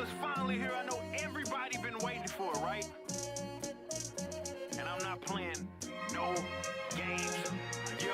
is finally here. I know everybody been waiting for it, right? And I'm not playing no games. Yeah.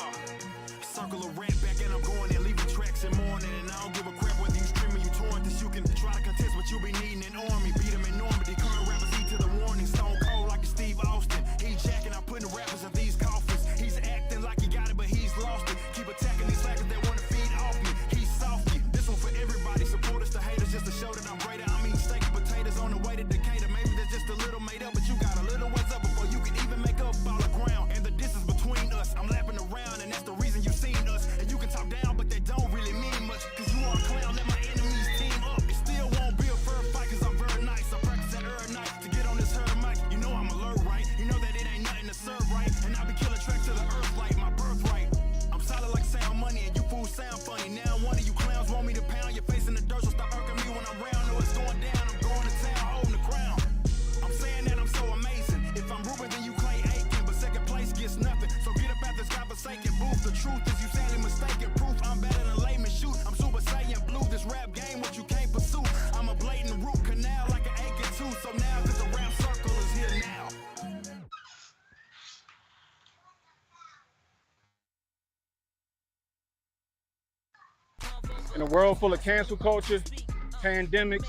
Circle of red back and I'm going and leaving tracks in morning. And I don't give a crap whether you streaming, you torrent this. You can try to contest what you be needing in army. Beat them in Normandy. Current rappers eat to the warning. Stone cold like a Steve Austin. He's jacking, I'm putting rappers in these coffins. He's acting like he got it, but he's lost it. Keep attacking these slackers that want to feed off me. He's softy. This one for everybody. Supporters to haters just to show that I'm greater. I'm eating steak and potatoes on the way to Decatur. Maybe that's just a little made up, but you got a little ways up before you can even make up all the ground. And the distance between us, I'm lapping around, and that's the reason you seen us. And you can talk down, but that don't really mean much. Cause you are a clown, let my enemies team up. It still won't be a fair fight, cause I'm very nice. I practice that every night to get on this herd mic. You know I'm alert, right? You know that it ain't nothing to serve, right? And I be killing tracks to the earth like my birthright. I'm solid like sound money, and you fools sound funny. Now one of you clowns want me to pound your face in the dirt, so stop irking me when I'm round. No, it's going down, I'm going to town, holding the crown. I'm saying that I'm so amazing. If I'm Ruben, then you Clay Aiken, but second place gets nothing. So get up at this godforsaken booth. The truth is you sadly mistaken. Proof I'm better than layman shoot. I'm Super Saiyan blue. This rap game, what you can't pursue. I'm a blatant root canal like an aching tooth. So now, cause the rap circle is here now. In a world full of cancel culture, pandemics,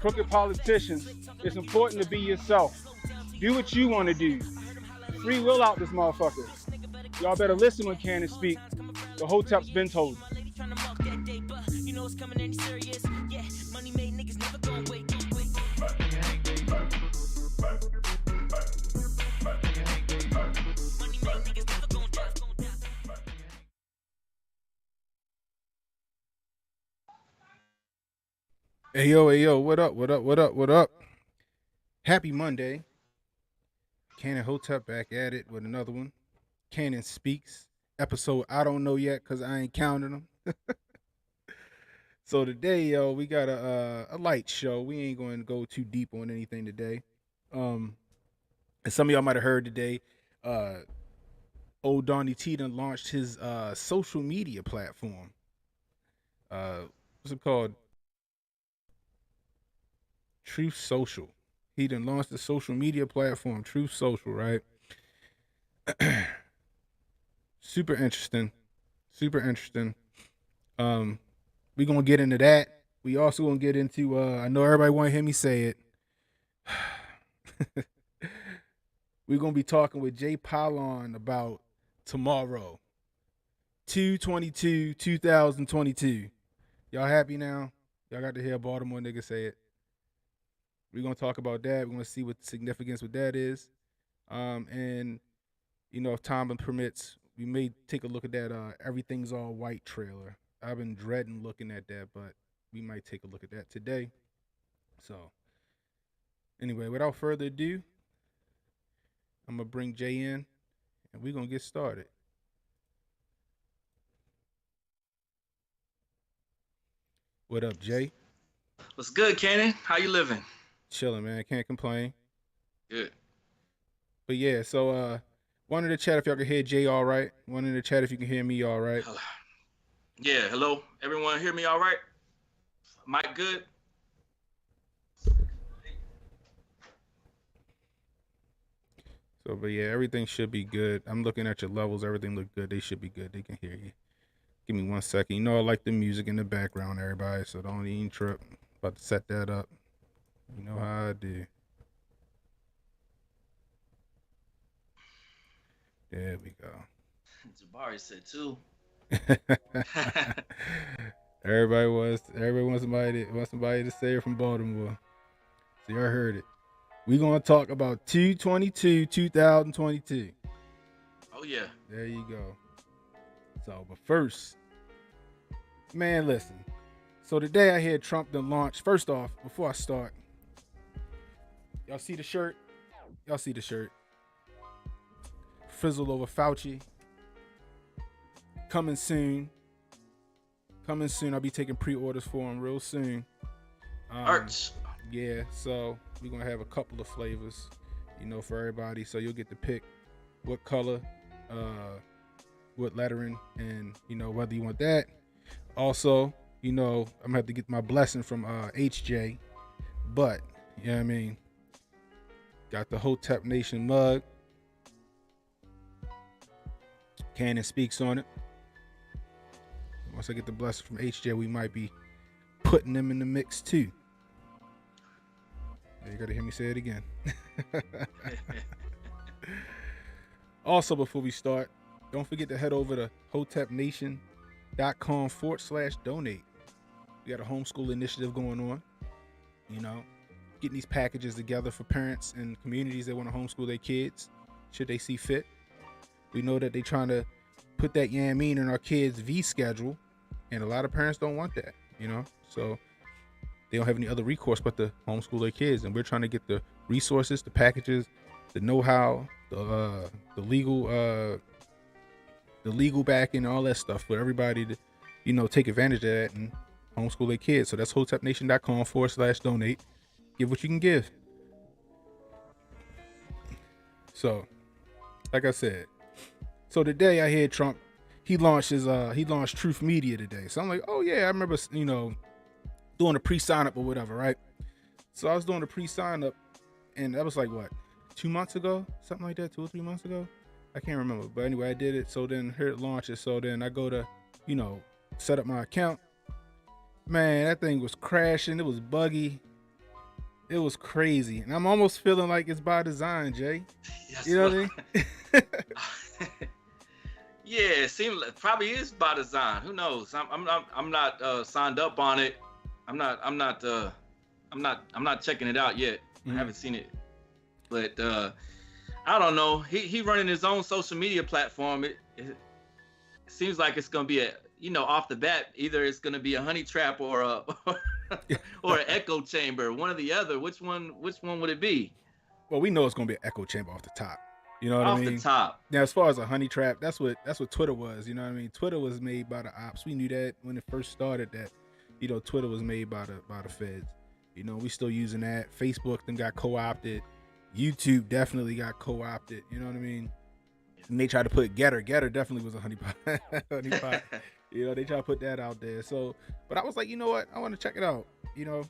crooked politicians, it's important to be yourself. Do what you want to do. Free will out this motherfucker. Y'all better listen when Cannon speak. The Hotep's been told. Hey yo, what up? Happy Monday. Cannon Hotep back at it with another one. Cannon Speaks, episode I don't know yet because I ain't counting them. So today, yo, we got a light show. We ain't going to go too deep on anything today. As some of y'all might have heard today, old Donnie T done launched his social media platform. What's it called? Truth Social. He done launched the social media platform, Truth Social, right? Super interesting. We gonna get into that. We also gonna get into I know everybody wanna hear me say it. We're gonna be talking with Jay Pylon about tomorrow. 2/22/2022. Y'all happy now? Y'all got to hear a Baltimore nigga say it. We're gonna talk about that. We're gonna see what the significance with that is. And you know, if time permits, we may take a look at that Everything's All White trailer. I've been dreading looking at that, but we might take a look at that today. So anyway, without further ado, I'm gonna bring Jay in and we're gonna get started. What up, Jay? What's good, Cannon? How you living? Chilling, man. Can't complain. Good. But yeah, so wanted to chat if y'all can hear Jay all right. Wanted to chat if you can hear me all right. Yeah, hello. Everyone hear me all right? Mic good? So, but yeah, everything should be good. I'm looking at your levels. Everything look good. They should be good. They can hear you. Give me 1 second. You know I like the music in the background, everybody, so don't even trip. About to set that up. You know how I do. There we go. Jabari said too. Everybody wants somebody to say it from Baltimore. So y'all heard it. We're gonna talk about 2/22/2022. Oh yeah. There you go. So, but first, man, listen. So today I hear Trump done launched. First off, before I start, y'all see the shirt? Y'all see the shirt? Frizzle over Fauci. Coming soon. I'll be taking pre-orders for him real soon. Arch. Yeah, so we're gonna have a couple of flavors, you know, for everybody. So you'll get to pick what color, what lettering, and you know whether you want that. Also, you know, I'm gonna have to get my blessing from HJ. But, you know what I mean? Got the Hotep Nation mug. Cannon speaks on it. Once I get the blessing from HJ, we might be putting them in the mix too. You gotta hear me say it again. Also, before we start, don't forget to head over to hotepnation.com/donate. We got a homeschool initiative going on. You know, getting these packages together for parents and communities that want to homeschool their kids, should they see fit. We know that they're trying to put that Yamin in our kids' V schedule, and a lot of parents don't want that, you know, so they don't have any other recourse but to homeschool their kids, and we're trying to get the resources, the packages, the know-how, the legal backing, all that stuff for everybody to, you know, take advantage of that and homeschool their kids. So that's hotepnation.com/donate. Give what you can give. So, like I said, so today I heard Trump, he launched Truth Media today. So I'm like, oh yeah, I remember, you know, doing a pre-sign up or whatever, right? So I was doing a pre-sign up, and that was like what, 2 months ago, something like that, 2 or 3 months ago. I can't remember, but anyway, I did it. So then here it launches. So then I go to, you know, set up my account. Man, that thing was crashing. It was buggy. It was crazy, and I'm almost feeling like it's by design, Jay. Yes, You know what I mean? Yeah, it seems like probably is by design. Who knows? I'm not signed up on it. I'm not checking it out yet. Mm-hmm. I haven't seen it, but I don't know. He running his own social media platform. It seems like it's gonna be a, you know, off the bat, either it's gonna be a honey trap or a or an echo chamber, one or the other. Which one would it be? Well, we know it's gonna be an echo chamber off the top. You know what I mean? Off the top. Now, as far as a honey trap, that's what Twitter was. You know what I mean? Twitter was made by the ops. We knew that when it first started. That, you know, Twitter was made by the feds. You know, we still using that. Facebook then got co-opted. YouTube definitely got co-opted. You know what I mean? And they tried to put Getter. Getter definitely was a honeypot. honeypot. You know, they tried to put that out there. So, but I was like, you know what? I want to check it out. You know,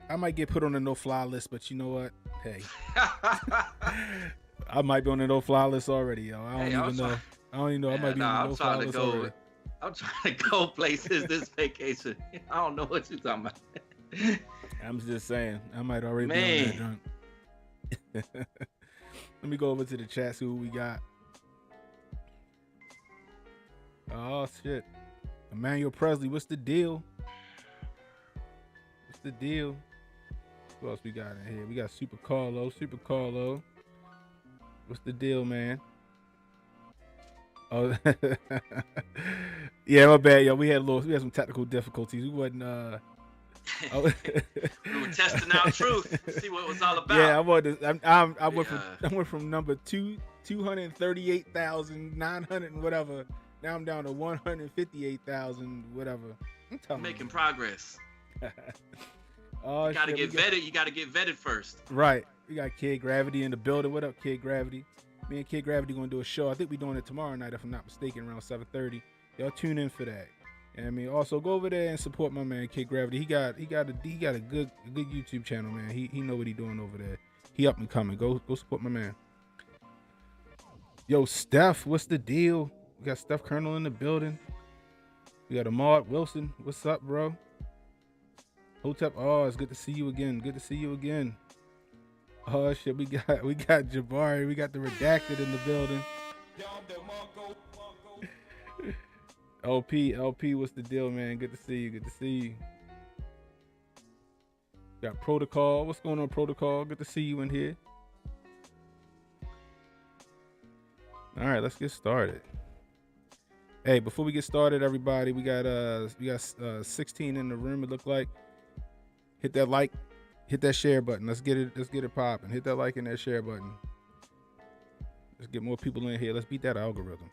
I might get put on a no-fly list, but you know what? Hey. I might be on the no-fly list already, yo. I don't even know. I might be on the no-fly list already. I'm trying to go places this vacation. I don't know what you're talking about. I'm just saying. I might already be on that drunk. Let me go over to the chat, see who we got. Oh, shit. Emmanuel Presley, what's the deal? What's the deal? Who else we got in here? We got Super Carlo. What's the deal, man? Oh, yeah, my bad, yo. We had some technical difficulties. We wasn't. We were testing out truth, see what it was all about. Yeah, I went from number 238,900 and whatever. Now I'm down to 158,000 whatever. I'm making progress. Oh, you gotta get vetted. You gotta get vetted first. Right. We got Kid Gravity in the building. What up, Kid Gravity? Me and Kid Gravity gonna do a show. I think we're doing it tomorrow night, if I'm not mistaken, around 7:30. Y'all tune in for that. And I mean, also go over there and support my man Kid Gravity. He got a good YouTube channel, man. He know what he doing over there. He up and coming. Go support my man. Yo, Steph, what's the deal? We got Steph Colonel in the building. We got Ahmad Wilson. What's up, bro? Hotep, oh, it's good to see you again. Oh shit, we got Jabari, we got the redacted in the building. LP, what's the deal, man? Good to see you. Got Protocol. What's going on, Protocol? Good to see you in here. All right, let's get started. Hey, before we get started, everybody, we got 16 in the room. It looked like. Hit that like, hit that share button. Let's get it popping. Hit that like and that share button. Let's get more people in here. Let's beat that algorithm.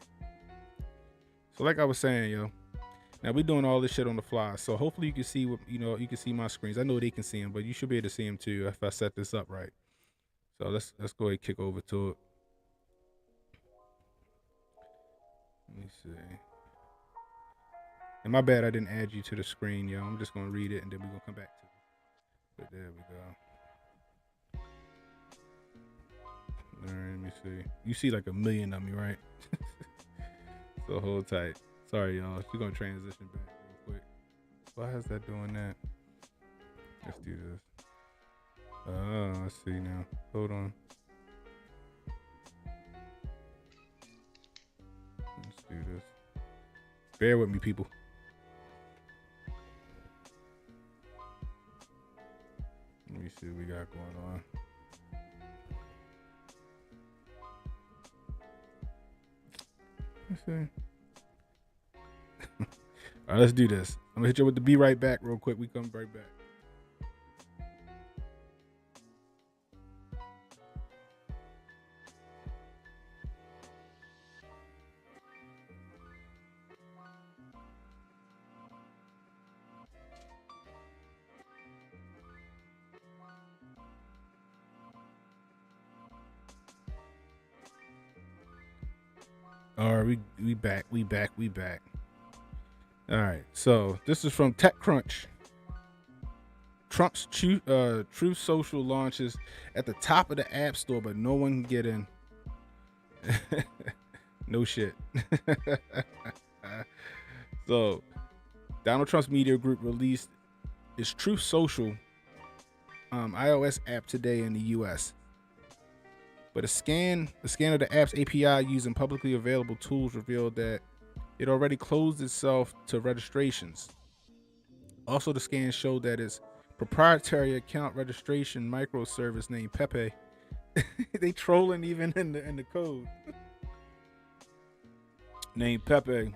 So like I was saying, yo, now we're doing all this shit on the fly. So hopefully you can see you can see my screens. I know they can see them, but you should be able to see them too if I set this up right. So let's go ahead and kick over to it. Let me see. And my bad, I didn't add you to the screen, yo. I'm just gonna read it and then we're gonna come back to it. But there we go. All right, let me see. You see like a million of me, right? So hold tight. Sorry, y'all. She's gonna transition back real quick. Why is that doing that? Let's do this. Oh, I see now. Hold on. Let's do this. Bear with me, people. Let me see what we got going on. Let's see. All right, let's do this. I'm gonna hit you with the be right back real quick. We come right back. All right, we back. All right, so this is from TechCrunch. Trump's Truth Social launches at the top of the App Store, but no one can get in. No shit. So, Donald Trump's media group released its Truth Social iOS app today in the U.S. But a scan of the app's API using publicly available tools revealed that it already closed itself to registrations. Also, the scan showed that its proprietary account registration microservice named Pepe, they trolling even in the code, named Pepe,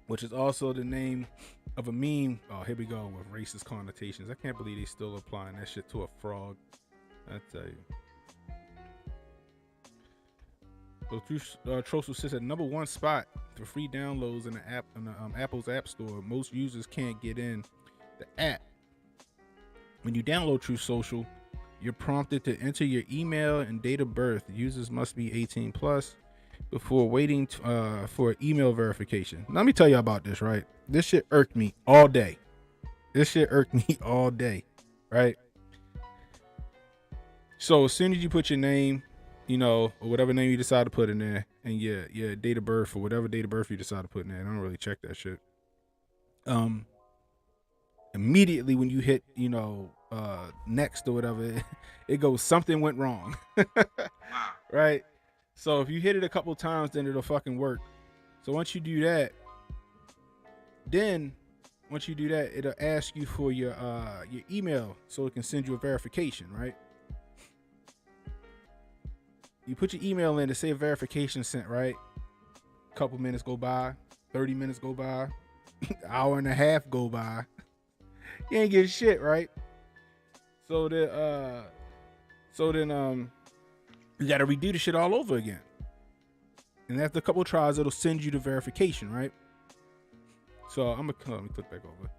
which is also the name of a meme. Oh, here we go with racist connotations. I can't believe they still applying that shit to a frog. I tell you. So Truth Social sits at number 1 spot for free downloads in the app in the Apple's App Store. Most users can't get in the app. When you download Truth Social, you're prompted to enter your email and date of birth. Users must be 18 plus before waiting for email verification. Let me tell you about this, right? This shit irked me all day. Right? So as soon as you put your name, or whatever name you decide to put in there, and your date of birth, or whatever date of birth you decide to put in there, I don't really check that shit. Immediately when you hit, next or whatever, it goes, something went wrong. Right? So if you hit it a couple times, then it'll fucking work. So once you do that, it'll ask you for your email so it can send you a verification, right? You put your email in to say verification sent, right? A couple minutes go by, 30 minutes go by, hour and a half go by. You ain't getting shit, right? So then you gotta redo the shit all over again. And after a couple of tries, it'll send you the verification, right? So let me click back over.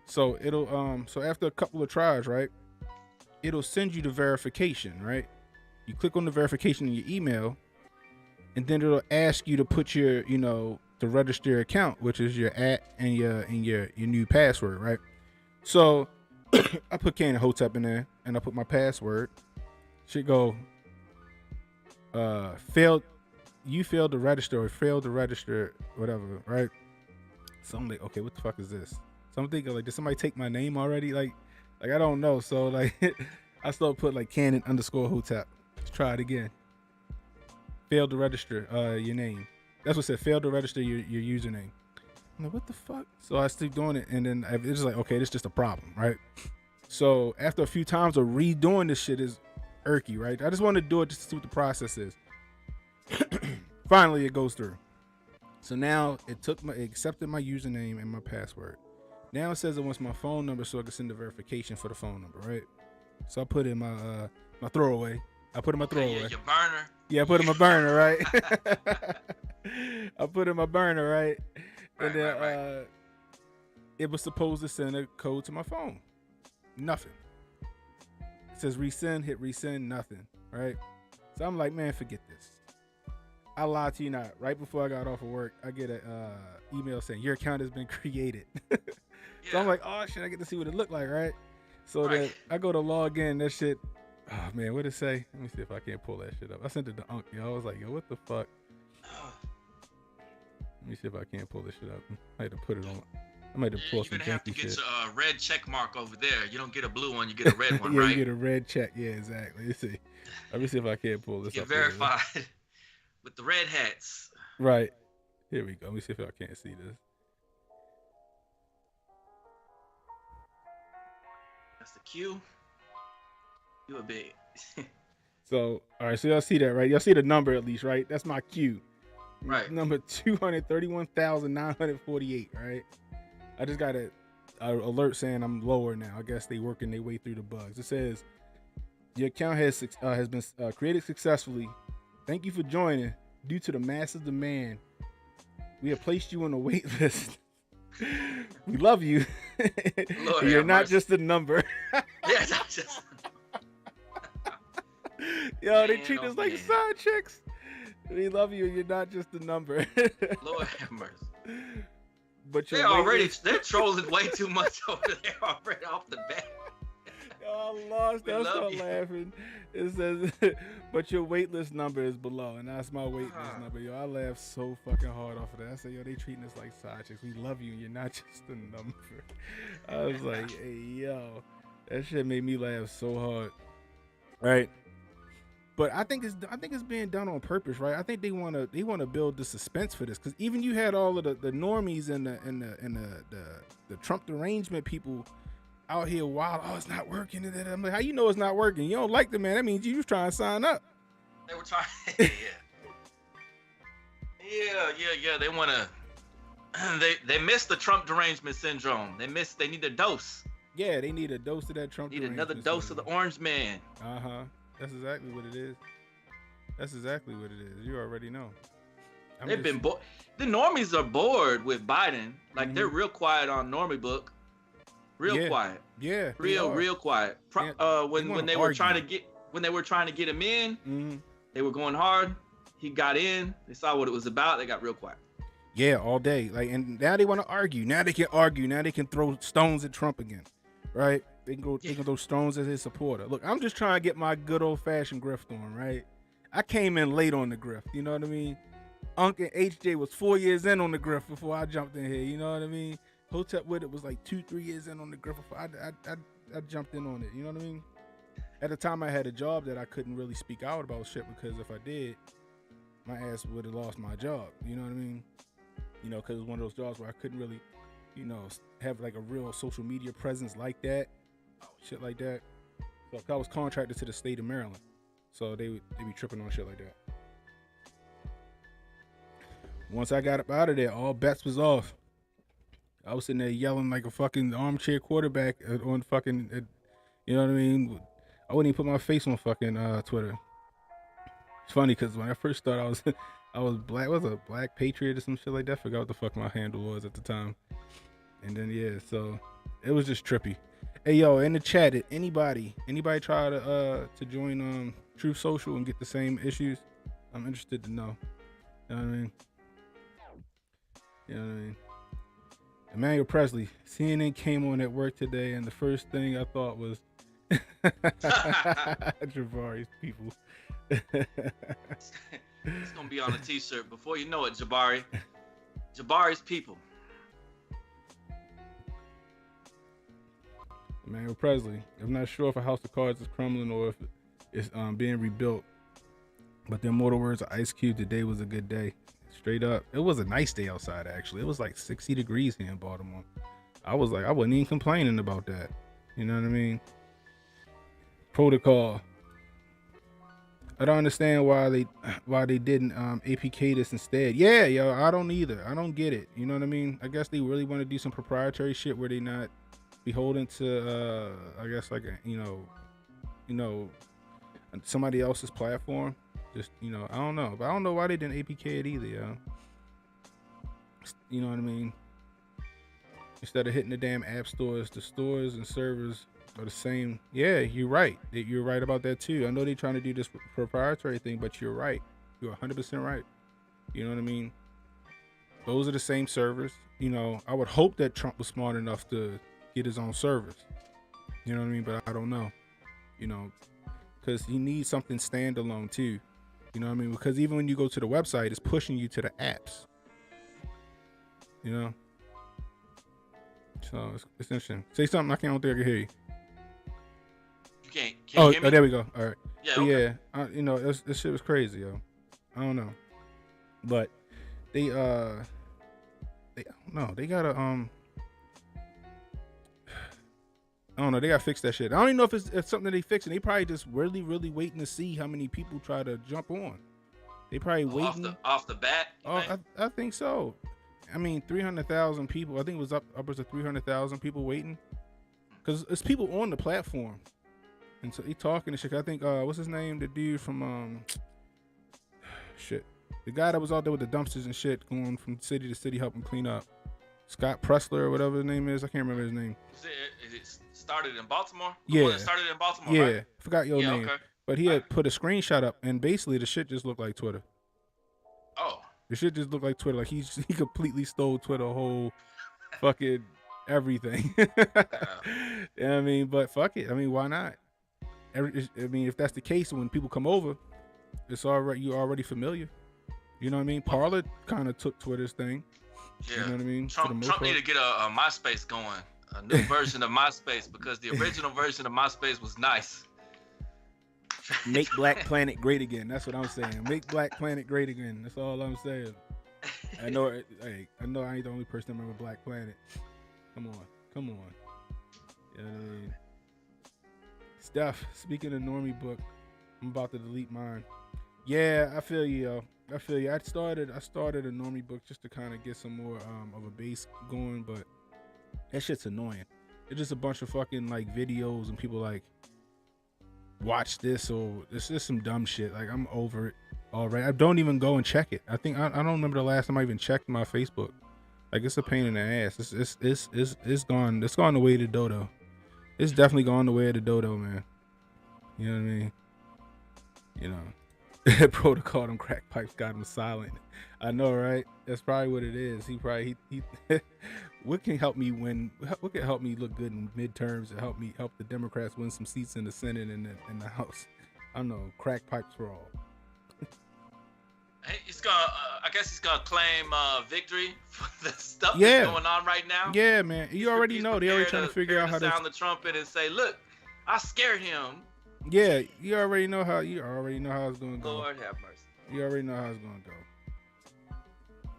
So it'll so after a couple of tries, right, it'll send you the verification, right? You click on the verification in your email, and then it'll ask you to put your, the register account, which is your and your new password, right? So I put Cannon Hotep in there, and I put my password. Should go failed. You failed to register, or failed to register, whatever, right? So I'm like, okay, what the fuck is this? So I'm thinking, like, did somebody take my name already? Like I don't know. So like, I still put like Cannon_Hotep. Let's try it again. Failed to register your name. That's what it said. Failed to register your username. I'm like, what the fuck? So I still doing it, and then it's just like, okay, this is just a problem, right? So after a few times of redoing this shit is irky, right? I just wanted to do it just to see what the process is. Finally, it goes through. So now it accepted my username and my password. Now it says it wants my phone number so I can send the verification for the phone number, right? So I put in my throwaway. I put in my throwaway. Yeah, your burner. Yeah, I put in my burner, right? I put in my burner, right? And then it was supposed to send a code to my phone. Nothing. It says resend, hit resend, nothing, right? So I'm like, man, forget this. I lied to you not. Right before I got off of work, I get an email saying your account has been created. So I'm like, oh shit, I get to see what it looked like, right? So Right. then I go to log in, that shit. Oh man, what it say? Let me see if I can't pull that shit up. I sent it to Unc, yo. I was like, yo, what the fuck? Let me see if I can't pull this shit up. I had to put it on. I might have pull You're some gonna have to janky get shit. your red check mark over there. You don't get a blue one, you get a red one, Yeah, right? you get a red check. Yeah, exactly. Let's see. Let me see if I can't pull this Get up. Here. verified with the red hats. Right. Here we go. Let me see if I can't see this. That's the Q. You a big. So, all right. So y'all see that, right? Y'all see the number at least, right? That's my Q. Right. Number 231,948. Right. I just got a alert saying I'm lower now. I guess they working their way through the bugs. It says your account has been created successfully. Thank you for joining. Due to the massive demand, we have placed you on a wait list. We love you. Lord You're have not mercy. just a number. Yeah, not just. Yo, they Man, treat oh, us like man. side chicks. We love you. You're not just a number. Lord have mercy. But They're your wait already list- they're trolling way too much over there already off the bat. Yo, I lost. We I love start you. laughing. It says, but your waitlist number is below, and that's my waitlist number. Yo, I laughed so fucking hard off of that. I said, yo, they treating us like side chicks. We love you. You're not just a number. I was like, hey, yo, that shit made me laugh so hard. Right. But I think it's being done on purpose, right? I think they wanna build the suspense for this, because even you had all of the normies and the Trump derangement people out here wild. Oh, it's not working. I'm like, how you know it's not working? You don't like the man. That means you was trying to sign up. They were trying. Yeah. They wanna. They missed the Trump derangement syndrome. They need a dose. Yeah, they need a dose of that Trump. Need another derangement dose of the syndrome. orange man. That's exactly what it is. That's exactly what it is. You already know. They've been bored. The normies are bored with Biden. Like Mhm. they're real quiet on Normie book. Real quiet. Yeah. Real quiet. Yeah, When wanna they were argue. trying to get him in, Mm-hmm. they were going hard. He got in. They saw what it was about. They got real quiet. Yeah, all day. Like, and now they want to argue. Now they can argue. Now they can throw stones at Trump again, right? They can go. They can throw stones at his supporter. Look, I'm just trying to get my good old fashioned grift on, right? I came in late on the grift. You know what I mean? Unc and HJ was 4 years in on the grift before I jumped in here. You know what I mean? Hotep with it was like 2-3 years in on the grift before I jumped in on it. You know what I mean? At the time, I had a job that I couldn't really speak out about shit, because if I did, my ass would have lost my job. You know what I mean? You know, because it was one of those jobs where I couldn't really, you know, have like a real social media presence like that, shit like that. So I was contracted to the state of Maryland, so they be tripping on shit like that. Once I got up out of there, all bets was off. I was sitting there yelling like a fucking armchair quarterback on fucking, you know what I mean? I wouldn't even put my face on fucking Twitter. It's funny because when I first started, I was black. Was a Black Patriot or some shit like that. I forgot what the fuck my handle was at the time. And then yeah, so it was just trippy. Hey yo, in the chat, did anybody try to join Truth Social and get the same issues? I'm interested to know. You know what I mean? You know what I mean? Emmanuel Presley, CNN came on at work today, and the first thing I thought was Jabari's people. It's gonna be on a T-shirt before you know it, Jabari. Jabari's people. Emmanuel Presley. I'm not sure if a house of cards is crumbling or if it's being rebuilt, but the immortal words of Ice Cube, today was a good day. Straight up. It was a nice day outside, actually. It was like 60 degrees here in Baltimore. I wasn't even complaining about that. You know what I mean? Protocol. I don't understand why they didn't APK this instead. Yeah, yo, I don't either. I don't get it. You know what I mean? I guess they really want to do some proprietary shit where they not beholden to I guess like a, you know somebody else's platform. Just, you know, I don't know. But I don't know why they didn't APK it either, yo. You know what I mean? Instead of hitting the damn app stores, the stores and servers are the same. Yeah, you're right. You're right about that too. I know they're trying to do this proprietary thing, but you're right. You're 100% right. You know what I mean? Those are the same servers. you know, I would hope that Trump was smart enough to get his own servers. You know what I mean? But I don't know. You know, because he needs something standalone too. You know what I mean? Because even when you go to the website, it's pushing you to the apps. You know? So it's interesting. Say something. I don't think I can hear you. You can't hear me? Oh, there we go. All right. Yeah, But okay. yeah, you know, this shit was crazy, yo. I don't know. But they I don't know. They gotta I don't know. They gotta fix that shit. I don't even know if it's something that they fixing. They probably just really waiting to see how many people try to jump on. They probably waiting off the bat. I think so. I mean, 300,000 people. I think it was upwards of 300,000 people waiting, because it's people on the platform, and so he talking and shit. I think what's his name? The dude from shit, the guy that was out there with the dumpsters and shit, going from city to city helping clean up. Scott Pressler or whatever his name is. I can't remember his name. Is it started in Baltimore? Yeah. It started in Baltimore, Yeah, right? forgot your name. Okay. But he had put a screenshot up, and basically the shit just looked like Twitter. Oh. The shit just looked like Twitter. Like he completely stole Twitter whole fucking everything. You know what I mean? But fuck it. I mean, why not? I mean, if that's the case, when people come over, it's already, you're already familiar. You know what I mean? Parler kind of took Twitter's thing. Yeah. You know what I mean? Trump need to get a MySpace going, a new version of MySpace, because the original version of MySpace was nice. Make Black Planet great again. That's what I'm saying. Make Black Planet great again. That's all I'm saying. I know. Hey, I know I ain't the only person that remember Black Planet. Come on. You know what I mean? Steph, speaking of Normie book, I'm about to delete mine. Yeah, I feel you, yo. I feel you. I started a Normie book just to kind of get some more of a base going, but that shit's annoying. It's just a bunch of fucking like videos and people like, watch this, or it's just some dumb shit. Like, I'm over it already. I don't even go and check it. I think I don't remember the last time I even checked my Facebook. Like, it's a pain in the ass. It's gone. It's gone the way of the dodo. It's definitely gone the way of the dodo, man. You know what I mean? You know, protocol them crack pipes got him silent. I know, right? That's probably what it is. He what can help me win? What can help me look good in midterms and help the Democrats win some seats in the Senate and in the House? I don't know. Crack pipes for all. He's gonna. I guess he's gonna claim victory for the stuff that's going on right now. Yeah, man. You already know. They already trying to figure out how to sound the trumpet and say, "Look, I scared him." Yeah, you already know how. It's gonna go. Lord have mercy. You already know how it's gonna go.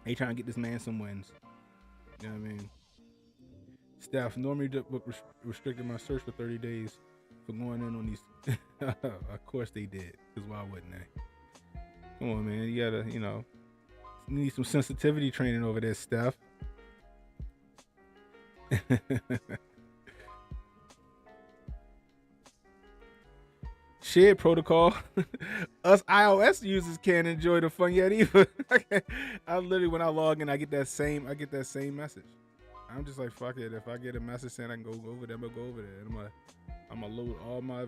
They trying to get this man some wins. You know what I mean? Staff normally restricted my search for 30 days for going in on these. Of course they did, because why wouldn't they? Come on, man. You gotta, you need some sensitivity training over there, Steph. Shared protocol. Us iOS users can't enjoy the fun yet either. I literally, when I log in, I get that same message. I'm just like, fuck it. If I get a message saying I can go over there, I'm gonna go over there. And I'm gonna load all my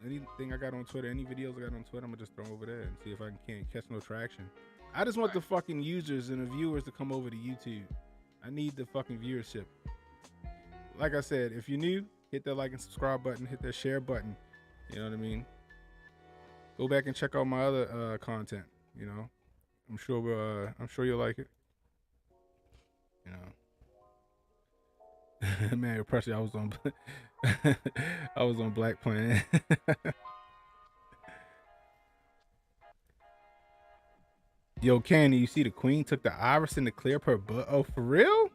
anything I got on Twitter, any videos I got on Twitter, I'm gonna just throw over there and see if I can't catch no traction. I just want the fucking users and the viewers to come over to YouTube. I need the fucking viewership. Like I said, if you're new, hit that like and subscribe button, hit that share button. You know what I mean? Go back and check out my other content. You know, I'm sure you'll like it. You know, man, pressure. I was on Black Planet. Yo, Candy, you see the Queen took the iris and the clear up her butt? Oh, for real?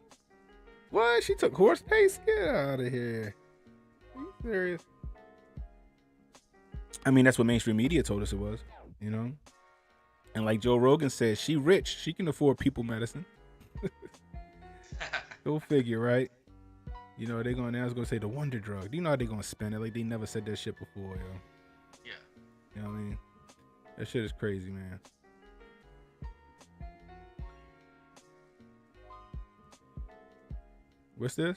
What? She took horse paste? Get out of here. Are you serious? I mean, that's what mainstream media told us it was, you know? And like Joe Rogan said, she rich. She can afford people medicine. Go figure, right? You know, they're going to say the wonder drug. You know how they're going to spend it? Like, they never said that shit before, yo. Yeah. You know what I mean? That shit is crazy, man. What's this?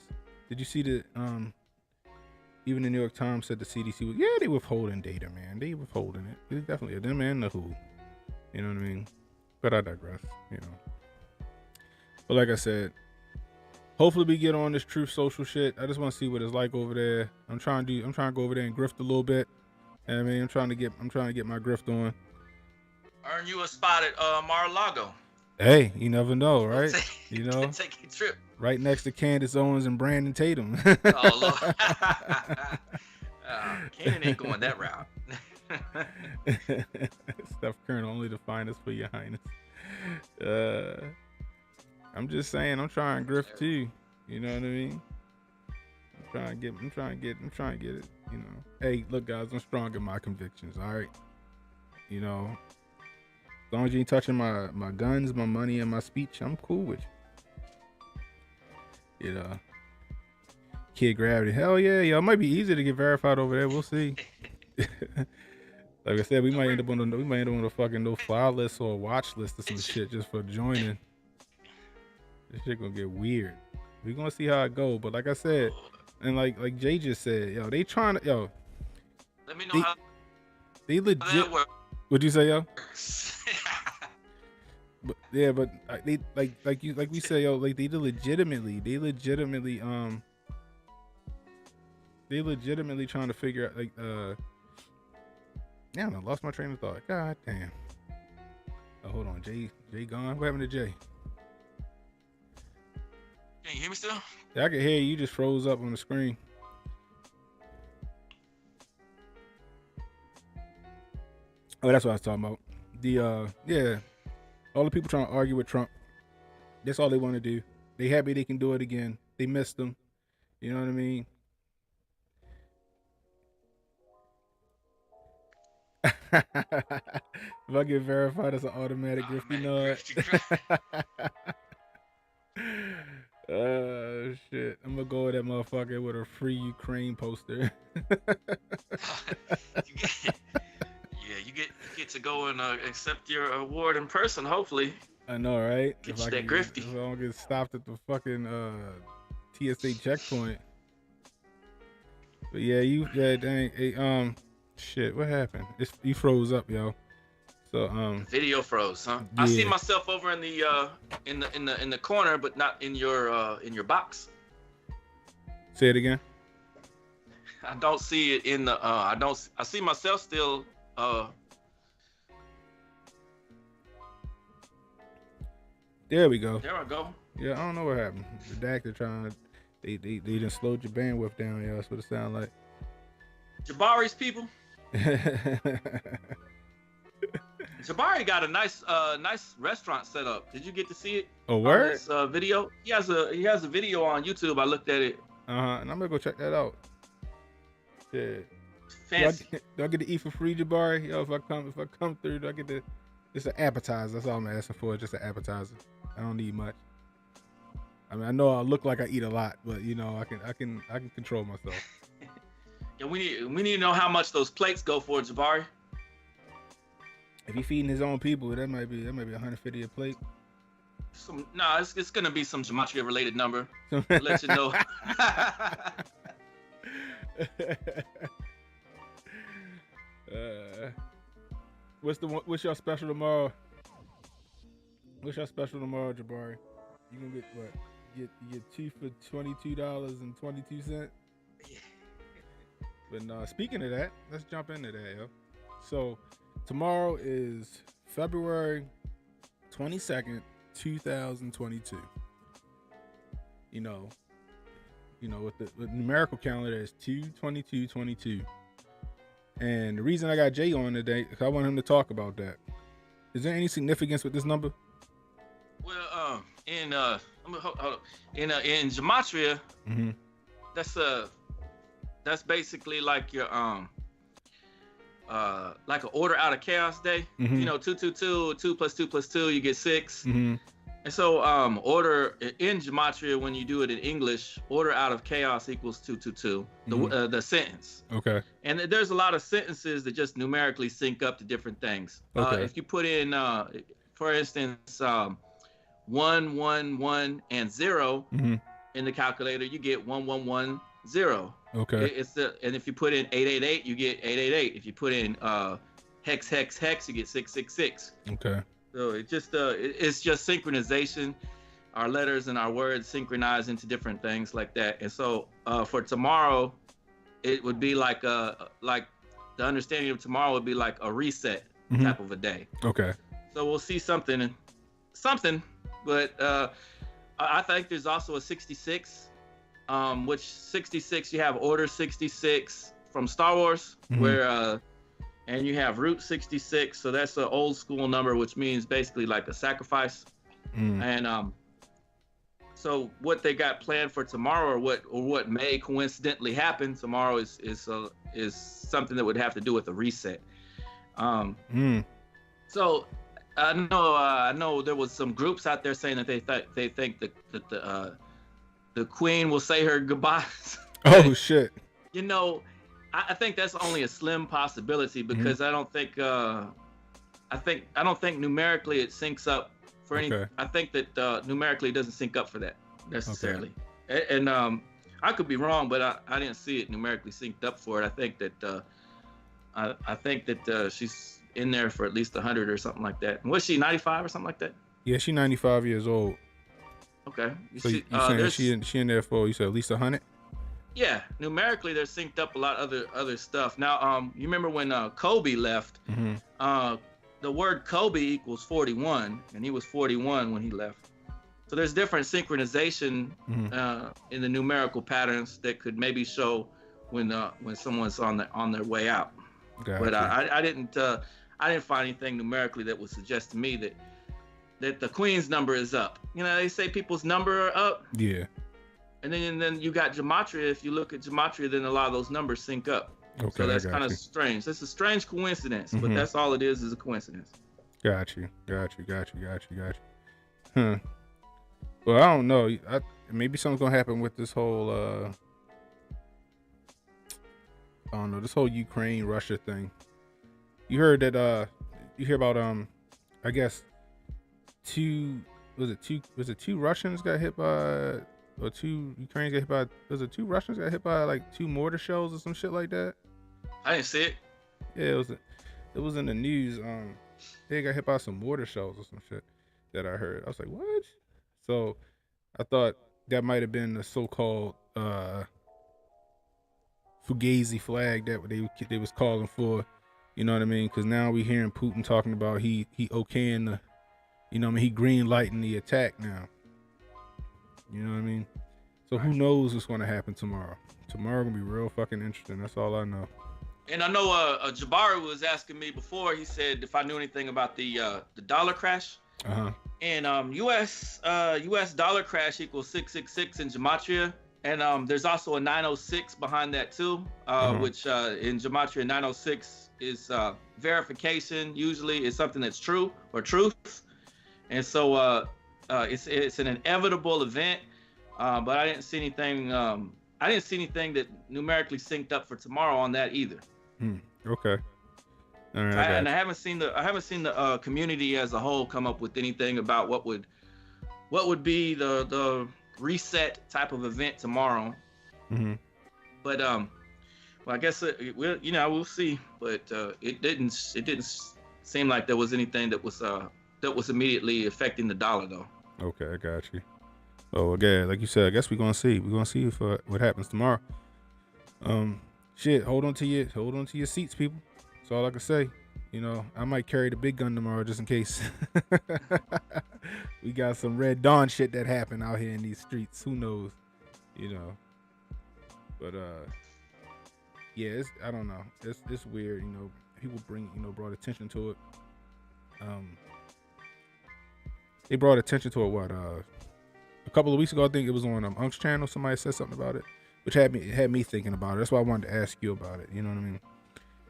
Did you see the, even the New York Times said the CDC was, they withholding data, man. They withholding it. It's definitely them and the WHO. You know what I mean? But I digress, you know. But like I said, hopefully we get on this Truth Social shit. I just want to see what it's like over there. I'm trying to go over there and grift a little bit. And I mean, I'm trying to get my grift on. Earn you a spot at Mar-a-Lago. Hey, you never know, right? You know, take a trip right next to Candace Owens and Brandon Tatum. Oh Lord, Kanan ain't going that route. Steph Curry, only the finest for your highness. I'm just saying, I'm trying to grift too. You know what I mean? I'm trying to get it. You know, hey, look, guys, I'm strong in my convictions. All right, you know, as long as you ain't touching my guns, my money, and my speech, I'm cool with you. You know, Kid Gravity, hell yeah, yo, it might be easy to get verified over there. We'll see. Like I said, we might end up on a fucking no file list or a watch list or some shit just for joining. This shit gonna get weird. We gonna see how it go, but like I said, and like Jay just said, yo, they trying to, Let me know how they legit. that works. What'd you say, yo? But yeah, but they like we say, yo, like they legitimately trying to figure out, like, damn, I lost my train of thought. God damn. Oh, hold on, Jay gone. What happened to Jay? Can you hear me still? Yeah, I can hear you. You just froze up on the screen. Oh, that's what I was talking about. Yeah, all the people trying to argue with Trump. That's all they want to do. They happy they can do it again. They missed him. You know what I mean? If I get verified as an automatic grifty nod. Shit. I'm gonna go with that motherfucker with a free Ukraine poster. You get to go and accept your award in person, hopefully. I know, right? Get you that grifty. If I don't get stopped at the fucking TSA checkpoint. But yeah, dang. Hey, shit, what happened? You froze up, yo. So video froze, huh? Yeah. I see myself over in the corner, but not in your box. Say it again. I don't see it in the I see myself still There we go. There I go. Yeah, I don't know what happened. The DAC are trying, they just slowed your bandwidth down, yo. That's what it sound like. Jabari's people. Jabari got a nice restaurant set up. Did you get to see it? Oh, word? This video. He has a video on YouTube. I looked at it. And I'm gonna go check that out. Shit. Fancy. Do I get to eat for free, Jabari? Yo, if I come through, do I get to? It's an appetizer. That's all I'm asking for. Just an appetizer. I don't need much. I mean, I know I look like I eat a lot, but you know, I can control myself. Yeah, we need to know how much those plates go for, Jabari. If he feeding his own people, that might be 150 a plate. It's gonna be some gematria related number. I'll let you know. What's your special tomorrow? What's your special tomorrow, Jabari? You gonna get what? You get two for $22.22. But speaking of that, let's jump into that, yo. So tomorrow is February 22nd, 2022. You know, with the numerical calendar is 2/22/22. And the reason I got Jay on today is I want him to talk about that. Is there any significance with this number? Well, in gematria, mm-hmm. that's basically like your like an order out of chaos day. Mm-hmm. You know, 2 + 2 + 2, you get 6. Mm-hmm. And so order in gematria, when you do it in English, order out of chaos equals 222. Mm-hmm. The sentence. Okay. And there's a lot of sentences that just numerically sync up to different things. Okay. If you put in, for instance, 1, 1, 1, and 0 mm-hmm. in the calculator, you get 1, 1, 1, 0. Okay. And if you put in 888, you get 888. If you put in hex, hex, hex, you get 666. Okay. So it's just synchronization. our letters and our words synchronize into different things like that. And so for tomorrow, it would be like the understanding of tomorrow would be like a reset type of a day. Okay. So we'll see something, but I think there's also a 66, which 66 you have Order 66 from Star Wars, where and you have Route 66, so that's an old school number, which means basically like a sacrifice. And so what they got planned for tomorrow, or what may coincidentally happen tomorrow, is something that would have to do with a reset. So I know there was some groups out there saying that they think that the Queen will say her goodbyes. Oh shit. You know, I think that's only a slim possibility, because I don't think numerically it syncs up for any. Okay. I think that numerically it doesn't sync up for that necessarily. Okay. And I could be wrong, but I didn't see it numerically synced up for it. I think that she's in there for at least 100 or something like that. Was she 95 or something like that? Yeah, she's 95 years old. Okay. So you saying she in there for, you said, at least 100? Yeah, numerically they're synced up a lot of other stuff. Now, you remember when Kobe left? The word Kobe equals 41, and he was 41 when he left. So there's different synchronization in the numerical patterns that could maybe show when someone's on their way out. Gotcha. But I didn't find anything numerically that would suggest to me that the Queen's number is up. You know, they say people's number are up. Yeah. And then you got gematria. If you look at gematria, then a lot of those numbers sync up. Okay, so that's kind of strange. That's a strange coincidence, but that's all it is a coincidence. Got you. Huh. Well, I don't know. Maybe something's gonna happen with this whole I don't know, this whole Ukraine Russia thing. You heard that you hear about I guess two Russians got hit by, or two Ukrainians got hit by, was it two Russians got hit by like 2 mortar shells or some shit like that? I didn't see it. Yeah, it was in the news. They got hit by some mortar shells or some shit that I heard. I was like, what? So I thought that might have been the so-called Fugazi flag that they was calling for. You know what I mean? Because now we hearing Putin talking about he okaying the, you know what I mean, he green lighting the attack now. You know what I mean? So who knows what's going to happen tomorrow? Tomorrow gonna be real fucking interesting. That's all I know. And I know Jabari was asking me before. He said if I knew anything about the dollar crash. And U.S. dollar crash equals 666 in gematria, and there's also a 906 behind that too, which in gematria 906 is verification. Usually is something that's true or truth, and so it's an inevitable event. But I didn't see anything. I didn't see anything that numerically synced up for tomorrow on that either. Okay. All right, and I haven't seen the community as a whole come up with anything about what would be the reset type of event tomorrow. But well, I guess we'll see. But it didn't seem like there was anything that was immediately affecting the dollar though. Okay, I got you. Oh, again, like you said, I guess we're gonna see what happens tomorrow. Shit, hold on to your seats, people. That's all I can say. You know, I might carry the big gun tomorrow just in case. We got some Red Dawn shit that happened out here in these streets. Who knows? You know. But yeah, I don't know. It's weird. You know, people brought attention to it. They brought attention to it. A couple of weeks ago, I think it was on Unk's channel. Somebody said something about it, which had me thinking about it. That's why I wanted to ask you about it. You know what I mean?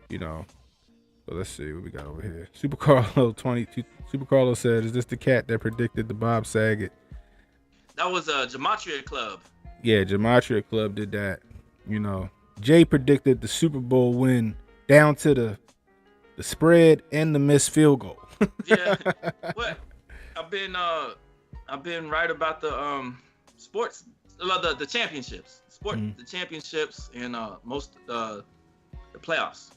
You know. But let's see what we got over here. Super Carlo said, "Is this the cat that predicted the Bob Saget?" That was a Gematria Club. Yeah, Gematria Club did that. You know, Jay predicted the Super Bowl win down to the spread and the missed field goal. Yeah. What? I've been right about the sports, the championships, the championships, and most the playoffs.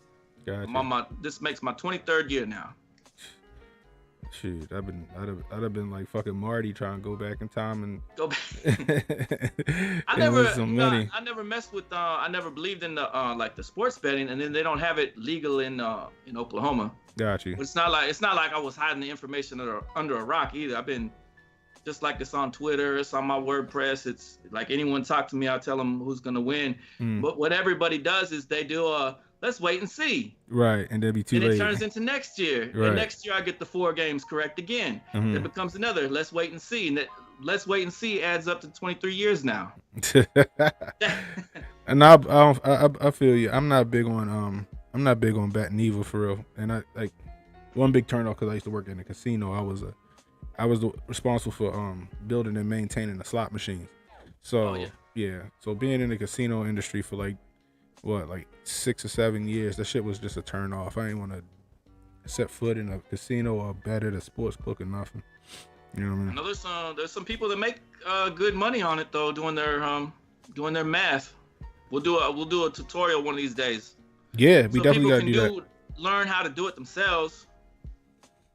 Gotcha. This makes my 23rd year now. Shoot, I'd have been like fucking Marty trying to go back in time and Go back. I and never, win some money. I never messed with. I never believed in the like the sports betting, and then they don't have it legal in Oklahoma. Got you. But it's not like I was hiding the information under a rock either. I've been just like this on Twitter. It's on my WordPress. It's like anyone talk to me, I tell them who's gonna win. But what everybody does is they do let's wait and see. Right, and that'd be too and late. It turns into next year. Right. And next year I get the 4 games correct again. It becomes another. Let's wait and see. And that let's wait and see adds up to 23 years now. And I feel you. I'm not big on betting either for real. And I like one big turn off because I used to work in a casino. I was responsible for building and maintaining the slot machines. So yeah. So being in the casino industry for like 6 or 7 years, that shit was just a turn off. I didn't want to set foot in a casino or bet at a sports book or nothing. You know what I mean? I know there's some people that make good money on it though, doing their math. We'll do a tutorial one of these days. Yeah, we definitely gotta do that. Learn how to do it themselves.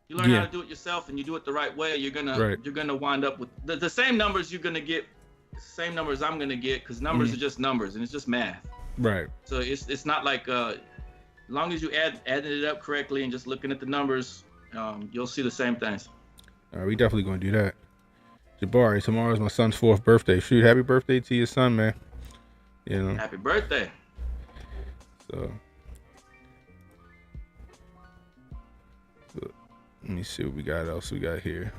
You learn how to do it yourself, and you do it the right way. You're gonna wind up with the same numbers you're gonna get, the same numbers I'm gonna get, because numbers are just numbers, and it's just math. Right. So it's not like as long as you adding it up correctly and just looking at the numbers, you'll see the same things. All right, we definitely gonna do that. Jabari, tomorrow's my son's 4th birthday. Shoot, happy birthday to your son, man. You know. Happy birthday. So let me see what we got else we got here.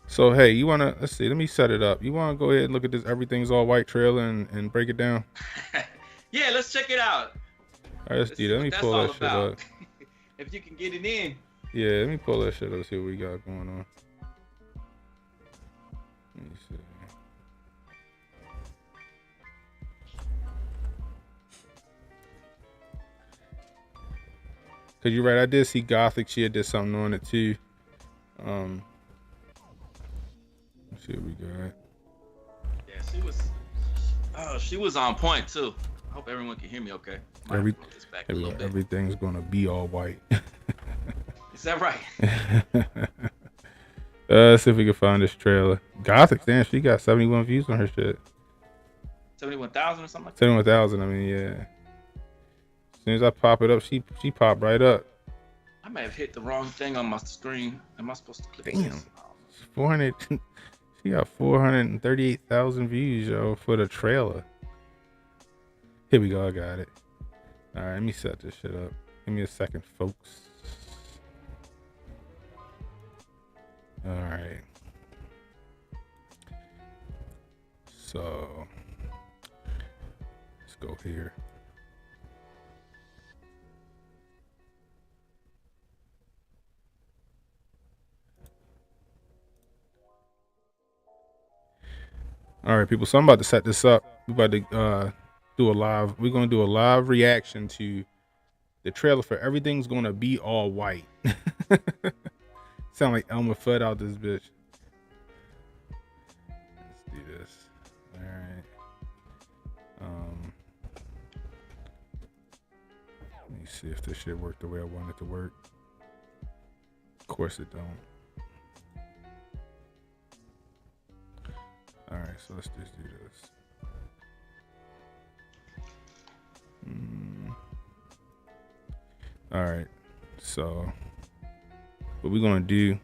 So hey, let's see, let me set it up. You wanna go ahead and look at this Everything's All White trailer and break it down? Yeah, let's check it out. All right, let's do that. Let me pull that shit up. If you can get it in. Yeah, let me pull that shit up, see what we got going on. Let me see. Cause you're right, I did see Gothic. She did something on it too. Let's see what we got. Yeah, she was on point too. I hope everyone can hear me okay. Everything's gonna be all white. Is that right? Let's see if we can find this trailer. Gothic, damn, she got 71 views on her shit. 71,000 or something like that? 71,000, I mean, yeah. As soon as I pop it up, she popped right up. I may have hit the wrong thing on my screen. Am I supposed to click Damn. this? 400. She got 438,000 views, yo, for the trailer. Here we go, I got it. All right, let me set this shit up. Give me a second, folks. All right. So, let's go here. All right, people. So I'm about to set this up. We're about to we're gonna do a live reaction to the trailer for Everything's Gonna Be All White. Sound like Elmer Fudd out this bitch. Let's do this. All right. Let me see if this shit worked the way I want it to work. Of course it don't. All right, so let's just do this. All right, so what we're gonna do,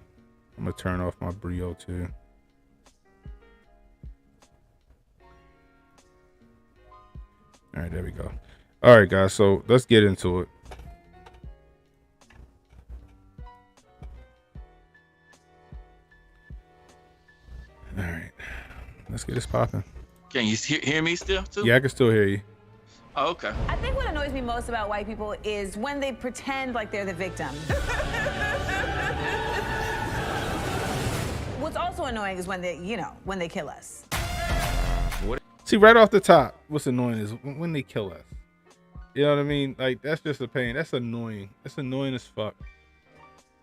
I'm gonna turn off my Brio too. All right, there we go. All right, guys, so let's get into it. All right, let's get this popping. Can you hear me still too? Yeah, I can still hear you. Oh, okay. I think what annoys me most about white people is when they pretend like they're the victim. What's also annoying is when they kill us. See, right off the top, what's annoying is when they kill us. You know what I mean? Like, that's just a pain. That's annoying. That's annoying as fuck.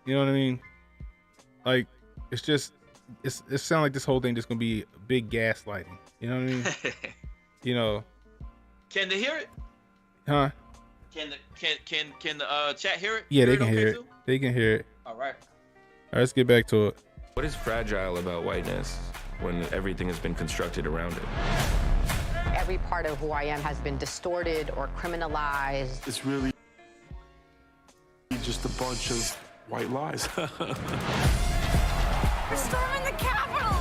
You know what I mean? Like, it sounds like this whole thing just gonna be big gaslighting. You know what I mean? You know. Can they hear it? Huh? Can the chat hear it? Yeah, they can hear it. They can hear it. All right. right, let's get back to it. What is fragile about whiteness when everything has been constructed around it? Every part of who I am has been distorted or criminalized. It's really just a bunch of white lies. We're storming the Capitol!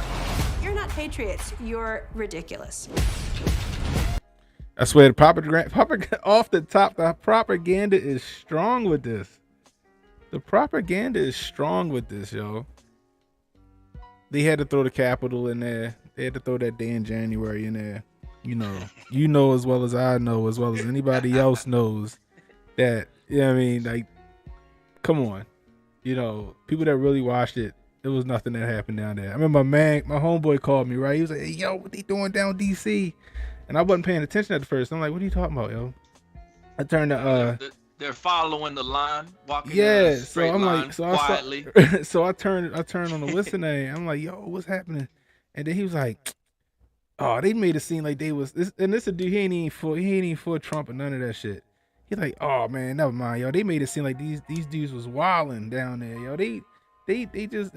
You're not patriots. You're ridiculous. I swear, off the top, the propaganda is strong with this. The propaganda is strong with this, yo. They had to throw the Capitol in there. They had to throw that day in January in there. You know as well as I know, as well as anybody else knows that, you know what I mean? Like, come on. You know, people that really watched it, there was nothing that happened down there. I remember my homeboy called me, right? He was like, hey, yo, what they doing down D.C.? And I wasn't paying attention at first. I'm like, what are you talking about, yo? I turned to, they're following the line, walking yeah, so I'm like, quietly. So I turned on the listen name. I'm like, yo, what's happening? And then he was like, oh, they made it seem like they was this, and this a dude, he ain't even for Trump or none of that shit. He's like, oh man, never mind, yo. They made it seem like these dudes was wilding down there, yo. They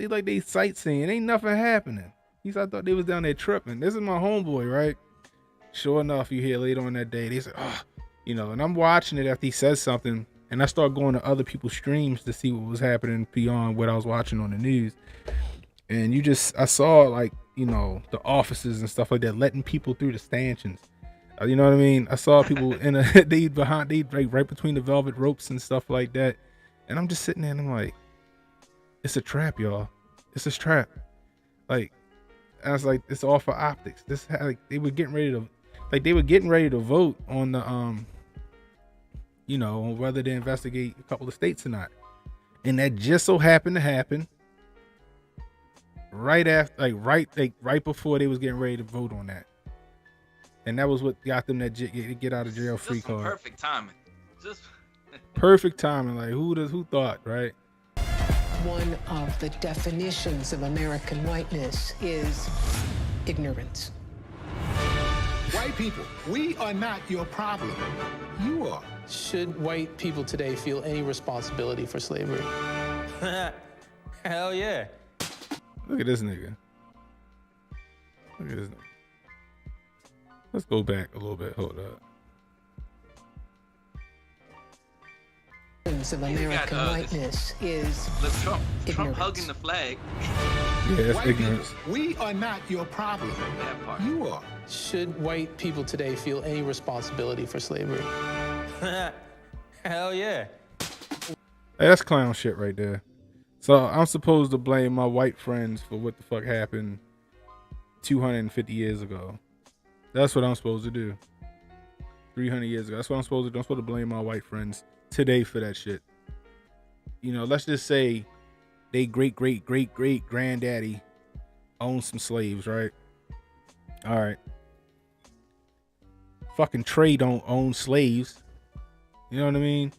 like they sightseeing. Ain't nothing happening. I thought they was down there tripping. This is my homeboy, right? Sure enough, you hear later on that day, they say, oh, you know, and I'm watching it after he says something, and I start going to other people's streams to see what was happening beyond what I was watching on the news. And I saw like, you know, the offices and stuff like that, letting people through the stanchions. You know what I mean? I saw people they right between the velvet ropes and stuff like that. And I'm just sitting there and I'm like, it's a trap, y'all. It's a trap. Like, I was like, it's all for optics. This like they were getting ready to vote on the you know, whether to investigate a couple of states or not. And that just so happened to happen right after, right before they was getting ready to vote on that. And that was what got them that get out of jail free card. Perfect timing. Just perfect timing. Like who thought, right? One of the definitions of American whiteness is ignorance. White people, we are not your problem. You are. Should white people today feel any responsibility for slavery? Hell yeah. Look at this nigga. Let's go back a little bit. Hold up. Of American whiteness is Trump hugging the flag. Yeah, that's white ignorance. People, we are not your problem. You are. Should white people today feel any responsibility for slavery? Hell yeah. Hey, that's clown shit right there. So I'm supposed to blame my white friends for what the fuck happened 250 years ago. That's what I'm supposed to do. 300 years ago. That's what I'm supposed to do. I'm supposed to blame my white friends today for that shit. You know, let's just say they great granddaddy owned some slaves, right? All right. Fucking Trey don't own slaves. You know what I mean?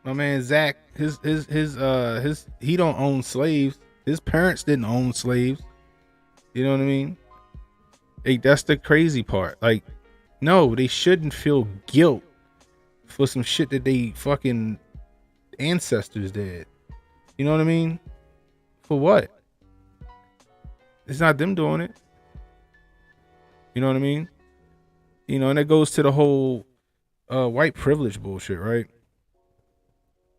My man Zach, he don't own slaves. His parents didn't own slaves. You know what I mean? Like, that's the crazy part. Like, no, they shouldn't feel guilt for some shit that they fucking ancestors did. You know what I mean? For what? It's not them doing it. You know what I mean? You know, and that goes to the whole white privilege bullshit, right?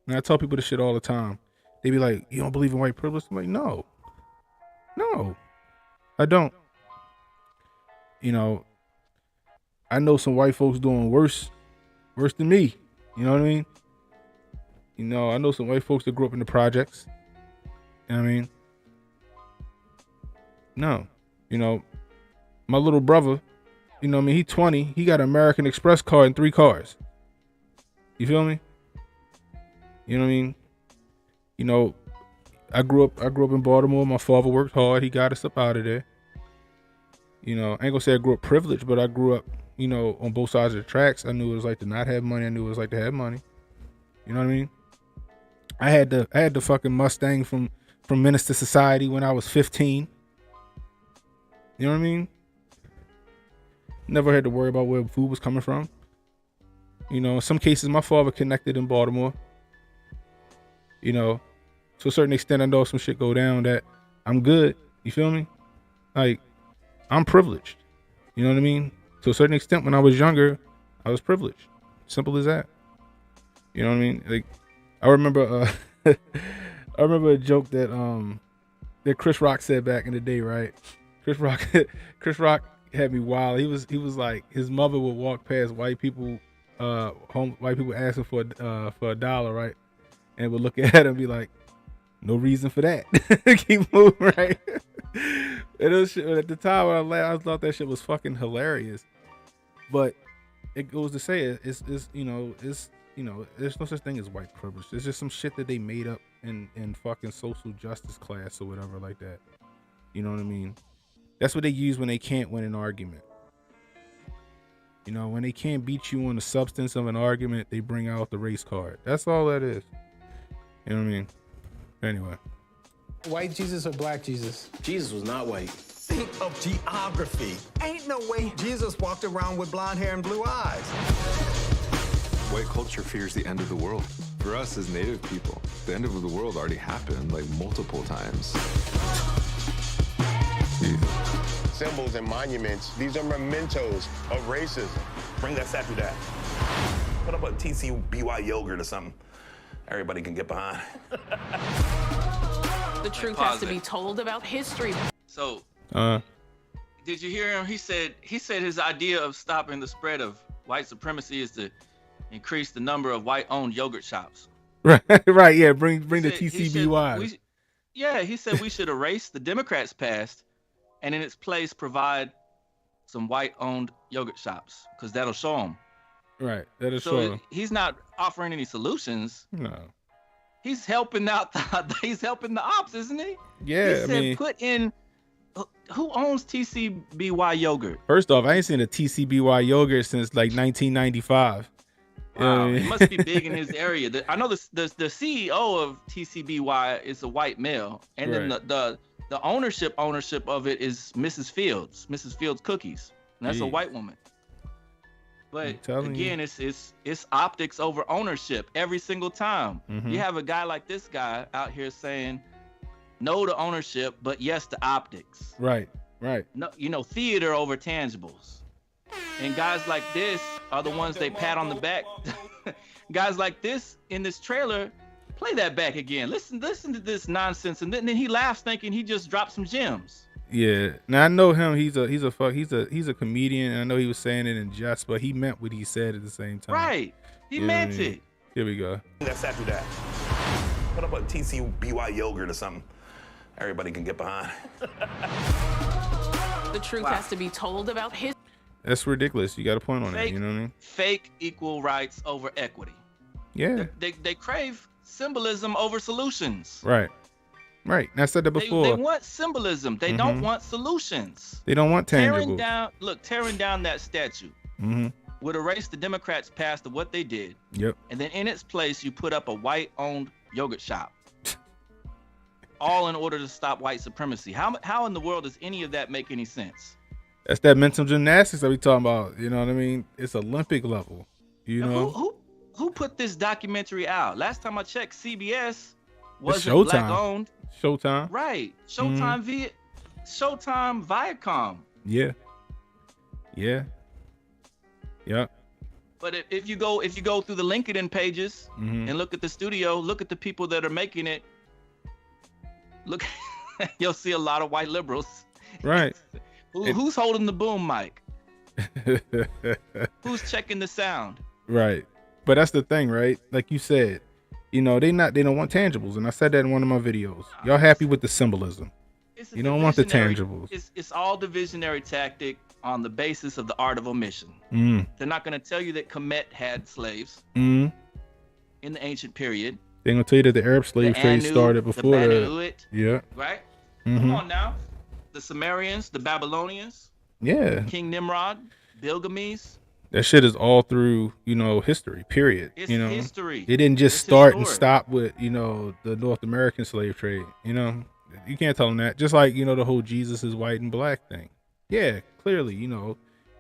And I tell people this shit all the time. They be like, you don't believe in white privilege? I'm like, no, I don't. You know, I know some white folks doing worse than me. You know what I mean? You know, I know some white folks that grew up in the projects. You know what I mean? No. You know, my little brother, you know what I mean? He 20. He got an American Express card and 3 cars. You feel me? You know what I mean? You know, I grew up in Baltimore. My father worked hard. He got us up out of there. You know, I ain't gonna say I grew up privileged, but I grew up, you know, on both sides of the tracks. I knew what it was like to not have money. I knew what it was like to have money. You know what I mean? I had the fucking Mustang from Menace to Society when I was 15. You know what I mean? Never had to worry about where food was coming from. You know, in some cases, my father connected in Baltimore. You know, to a certain extent, I know some shit go down that I'm good. You feel me? Like, I'm privileged. You know what I mean? To a certain extent, when I was younger, I was privileged. Simple as that. You know what I mean? Like, I remember I remember a joke that Chris Rock said back in the day, right? Chris Rock had me wild. He was like, his mother would walk past white people asking for $1, right? And would look at him and be like, no reason for that. Keep moving, right? And it was shit, at the time when I laughed, I thought that shit was fucking hilarious. But it goes to say it's there's no such thing as white privilege. It's just some shit that they made up in fucking social justice class or whatever like that. You know what I mean? That's what they use when they can't win an argument. You know, when they can't beat you on the substance of an argument, they bring out the race card. That's all that is. You know what I mean? Anyway. White Jesus or black Jesus? Jesus was not white. Think of geography. Ain't no way Jesus walked around with blonde hair and blue eyes. White culture fears the end of the world. For us as Native people, the end of the world already happened like multiple times. Symbols and monuments, these are mementos of racism. Bring that statue down. Put up a TCBY yogurt or something. Everybody can get behind. The truth has to be told about history. So, did you hear him? He said his idea of stopping the spread of white supremacy is to increase the number of white-owned yogurt shops. Right, right, yeah. Bring the TCBY. He said we should erase the Democrats' past, and in its place provide some white-owned yogurt shops, because that'll show them. Right, that'll show them. He's not offering any solutions. No. He's helping out. He's helping the ops, isn't he? Yeah, he said put in. Who owns TCBY yogurt? First off, I ain't seen a TCBY yogurt since like 1995. Wow, it must be big in his area. I know the CEO of TCBY is a white male, and then the ownership of it is Mrs. Fields Cookies, and that's a white woman. But again, it's optics over ownership every single time. Mm-hmm. You have a guy like this guy out here saying no to ownership, but yes to optics. Right. No, theater over tangibles. And guys like this are the ones they pat on the back. Guys like this in this trailer, play that back again. Listen to this nonsense, and then he laughs thinking he just dropped some gems. Yeah. Now I know him. He's a comedian. And I know he was saying it in jest, but he meant what he said at the same time. Right. He meant it. Here we go. That statue down. Put up a TCBY yogurt or something. Everybody can get behind. The truth has to be told about history. That's ridiculous. You got a point on that. You know what I mean? Fake equal rights over equity. Yeah. They crave symbolism over solutions. Right. And I said that before. They want symbolism. They don't want solutions. They don't want tangible. Tearing down that statue would erase the Democrats' past of what they did. Yep. And then in its place, you put up a white-owned yogurt shop. All in order to stop white supremacy. How in the world does any of that make any sense? That's that mental gymnastics that we talking about. You know what I mean? It's Olympic level. You know? Who put this documentary out? Last time I checked, CBS wasn't black owned. Showtime. Right. Showtime Showtime Viacom. Yeah. But if you go through the LinkedIn pages and look at the studio, look at the people that are making it. Look, you'll see a lot of white liberals. Right. Who's holding the boom mic? Who's checking the sound? Right. But that's the thing, right? Like you said, you know, they don't want tangibles. And I said that in one of my videos. Y'all happy with the symbolism. You don't want the tangibles. It's all divisionary tactic on the basis of the art of omission. They're not going to tell you that Kemet had slaves in the ancient period. They're going to tell you that the Arab slave trade started before that. Yeah. Right? Come on now. The Sumerians, the Babylonians. Yeah. King Nimrod, Gilgamesh. That shit is all through, history, period. It's history. It didn't just start and stop with, the North American slave trade. You can't tell them that. Just like, the whole Jesus is white and black thing. Yeah, clearly,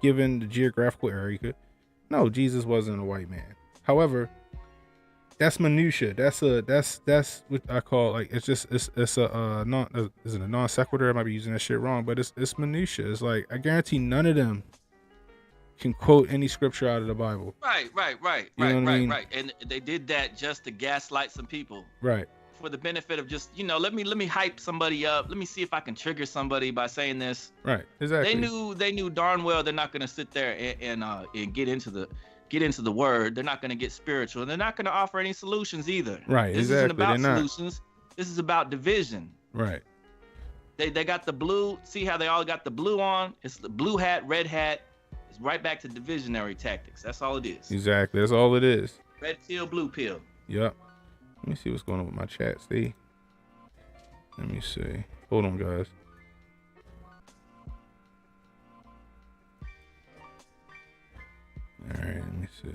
given the geographical area. No, Jesus wasn't a white man. However, That's minutia. That's what I call like it's a non is it a non sequitur? I might be using that shit wrong, but it's minutia. It's like I guarantee none of them can quote any scripture out of the Bible. Right. You know what I mean? And they did that just to gaslight some people. Right. For the benefit of just, let me hype somebody up. Let me see if I can trigger somebody by saying this. Right. Exactly. They knew darn well they're not going to sit there and get into the word. They're not going to get spiritual. And they're not going to offer any solutions either. Right. This exactly. isn't about They're solutions. This is about division. Right. They got the blue. See how they all got the blue on? It's the blue hat, red hat. It's right back to divisionary tactics. That's all it is. Exactly. That's all it is. Red pill, blue pill. Yep. Let me see what's going on with my chat. See? Let me see. Hold on, guys. All right, let me see.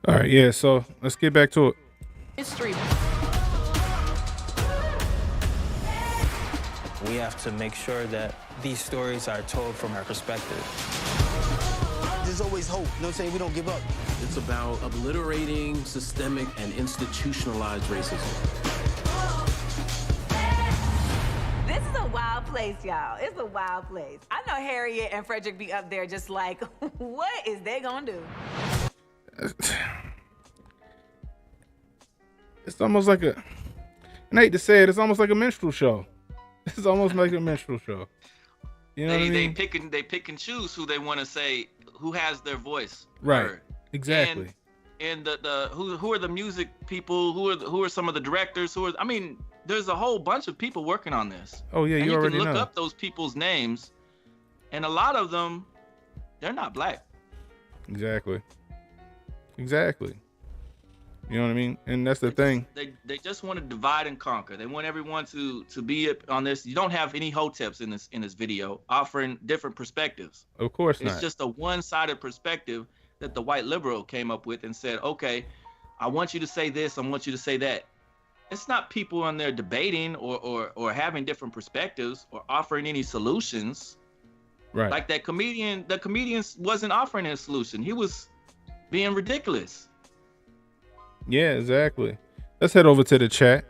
All right, yeah, so let's get back to it. History. We have to make sure that these stories are told from our perspective. There's always hope. You know what I'm saying? We don't give up. It's about obliterating systemic and institutionalized racism. This is a wild place, y'all. It's a wild place. I know Harriet and Frederick be up there just like, what is they gonna do? It's almost like and I hate to say it, it's almost like a minstrel show. It's almost like a minstrel show. You know what I mean? They pick and choose who they want to say, who has their voice right heard. Exactly. And the who are the music people, who are some of the directors, there's a whole bunch of people working on this. Oh yeah, and you already can look know. up those people's names, and a lot of them, they're not black. Exactly. You know what I mean? And that's the thing. They just want to divide and conquer. They want everyone to be on this. You don't have any Hoteps in this video offering different perspectives. Of course not. It's just a one-sided perspective that the white liberal came up with and said, okay, I want you to say this, I want you to say that. It's not people on there debating or having different perspectives or offering any solutions. Right. Like the comedian wasn't offering a solution. He was being ridiculous. Yeah, exactly. Let's head over to the chat.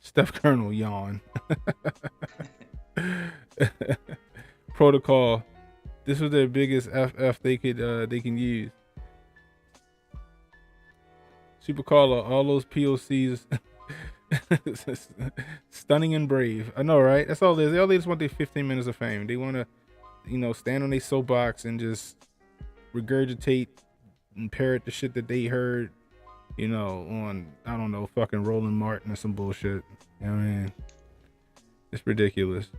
Steph Colonel yawn. Protocol. This was their biggest FF they can use. Super Caller, all those POCs stunning and brave. I know, right? That's all it is. They just want their 15 minutes of fame. They want to, stand on their soapbox and just regurgitate and parrot the shit that they heard, on, I don't know, fucking Roland Martin or some bullshit. You know what I mean? It's ridiculous.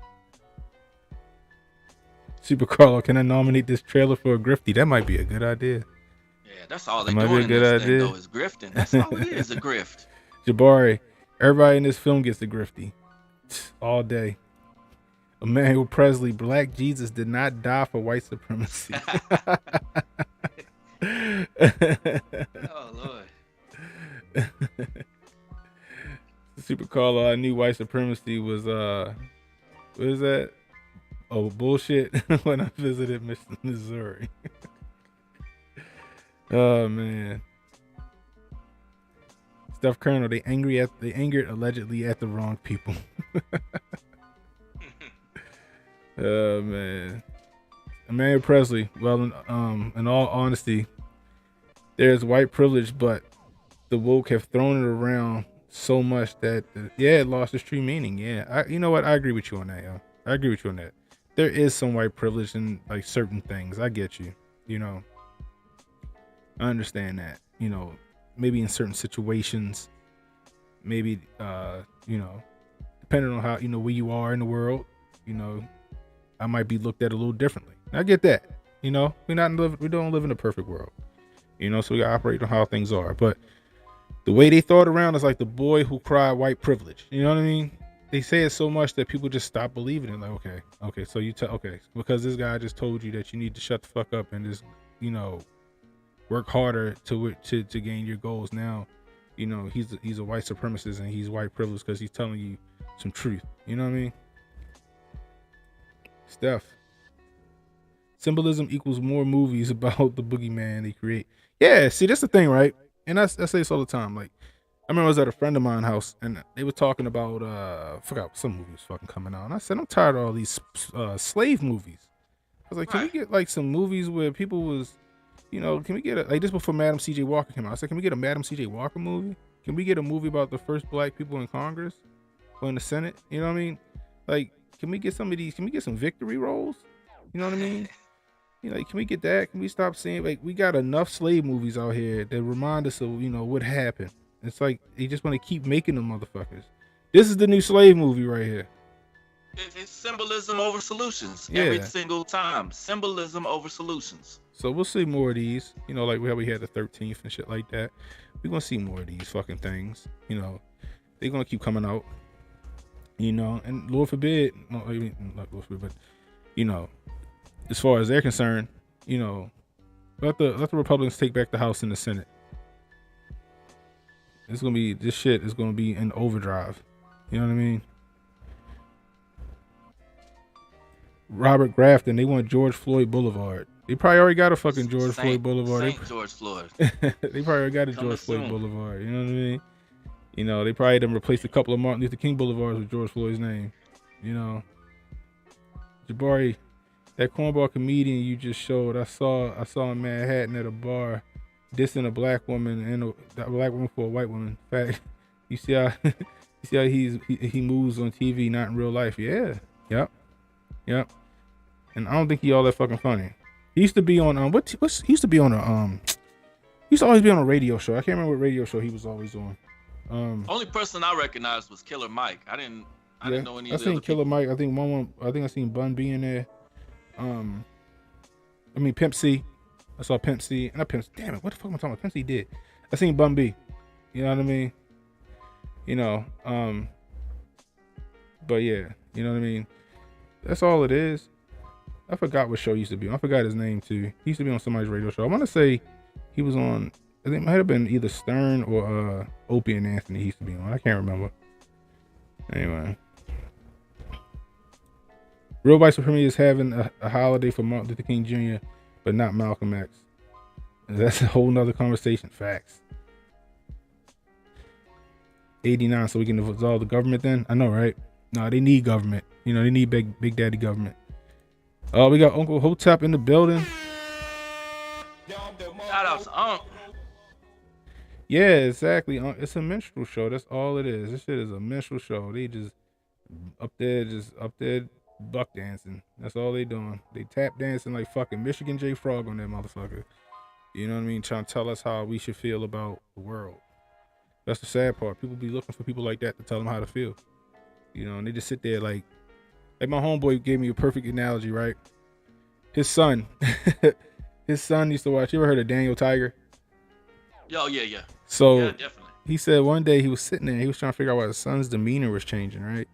Super Carlo, can I nominate this trailer for a grifty? That might be a good idea. Yeah, that's all they're That might doing be a in good this idea. thing, though, is grifting. That's all it is, a grift. Jabari, everybody in this film gets a grifty. All day. Emmanuel Presley, Black Jesus did not die for white supremacy. Oh Lord. Super Carlo, I knew white supremacy was what is that? Oh, bullshit. When I visited Missouri. Oh man. Steph Colonel, they angered allegedly at the wrong people. Oh man. Emmanuel Presley, well, in all honesty, there's white privilege, but the woke have thrown it around so much that it lost its true meaning. Yeah, you know what? I agree with you on that, yo. I agree with you on that. There is some white privilege in like certain things. I get you. I understand that. Maybe in certain situations, maybe depending on how where you are in the world, I might be looked at a little differently. I get that. We don't live in a perfect world. So we operate on how things are. But the way they throw it around is like the boy who cried white privilege. You know what I mean? They say it so much that people just stop believing it. Like, okay, so because this guy just told you that you need to shut the fuck up and just, work harder to gain your goals. Now, he's a white supremacist and he's white privileged because he's telling you some truth. You know what I mean? Steph. Symbolism equals more movies about the boogeyman they create. Yeah, see, that's the thing, right? And I say this all the time. Like, I remember I was at a friend of mine's house, and they were talking about, I forgot some movie was fucking coming out. And I said, I'm tired of all these slave movies. I was like, can we get, like, some movies where people was, you know, can we get, like, this before Madam C.J. Walker came out. I said, can we get a Madam C.J. Walker movie? Can we get a movie about the first black people in Congress or in the Senate? You know what I mean? Like, can we get some of these, can we get some victory roles? You know what I mean? You know, can we get that? Can we stop saying, like, we got enough slave movies out here that remind us of, you know, what happened. It's like they just want to keep making them motherfuckers. This is the new slave movie right here. It's symbolism over solutions Yeah. every single time. Symbolism over solutions. So we'll see more of these. You know, like we had the 13th and shit like that. We're going to see more of these fucking things. You know, they're going to keep coming out. You know, and Lord forbid, no, I mean, not Lord forbid, but, you know, as far as they're concerned, you know, let the Republicans take back the House and the Senate. This shit is gonna be in overdrive. You know what I mean? Robert Grafton, they want George Floyd Boulevard. They probably already got a fucking George Floyd Boulevard. George Floyd. They probably already got a George Floyd Boulevard. You know what I mean? You know, they probably done replaced a couple of Martin Luther King Boulevards with George Floyd's name. You know, Jabari, that cornball comedian you just showed, I saw in Manhattan at a bar dissing a black woman and a black woman for a white woman. In fact, you see how he moves on TV, not in real life. Yeah, yep. And I don't think he all that fucking funny. He used to be on he used to be on a he used to always be on a radio show. I can't remember what radio show he was always on. Only person I recognized was Killer Mike. I didn't know any. I seen Killer Mike. I think I seen Bun B in there. I mean Pimp C. I saw Pimp C. And not Pimp C. Damn it, what the fuck am I talking about? Pimp C did. I seen Bun B. You know what I mean? You know, but yeah, you know what I mean? That's all it is. I forgot what show he used to be on. I forgot his name too. He used to be on somebody's radio show. I want to say he was on, I think it might have been either Stern or Opie and Anthony he used to be on. I can't remember. Anyway. Real White Supremacy is having a holiday for Martin Luther King Jr., but not Malcolm X. And that's a whole nother conversation. Facts. 89, so we can dissolve the government then? I know, right? No, they need government. You know, they need big daddy government. We got Uncle Hotep in the building. Shout out to Unc. Yeah, exactly. It's a minstrel show. That's all it is. This shit is a minstrel show. They just up there buck dancing. That's all they doing. They tap dancing like fucking Michigan J. Frog on that motherfucker. You know what I mean? Trying to tell us how we should feel about the world. That's the sad part. People be looking for people like that to tell them how to feel. You know, and they just sit there like my homeboy gave me a perfect analogy, right? His son used to watch. You ever heard of Daniel Tiger? Yo, yeah. So yeah, definitely. He said one day he was sitting there, he was trying to figure out why his son's demeanor was changing, right?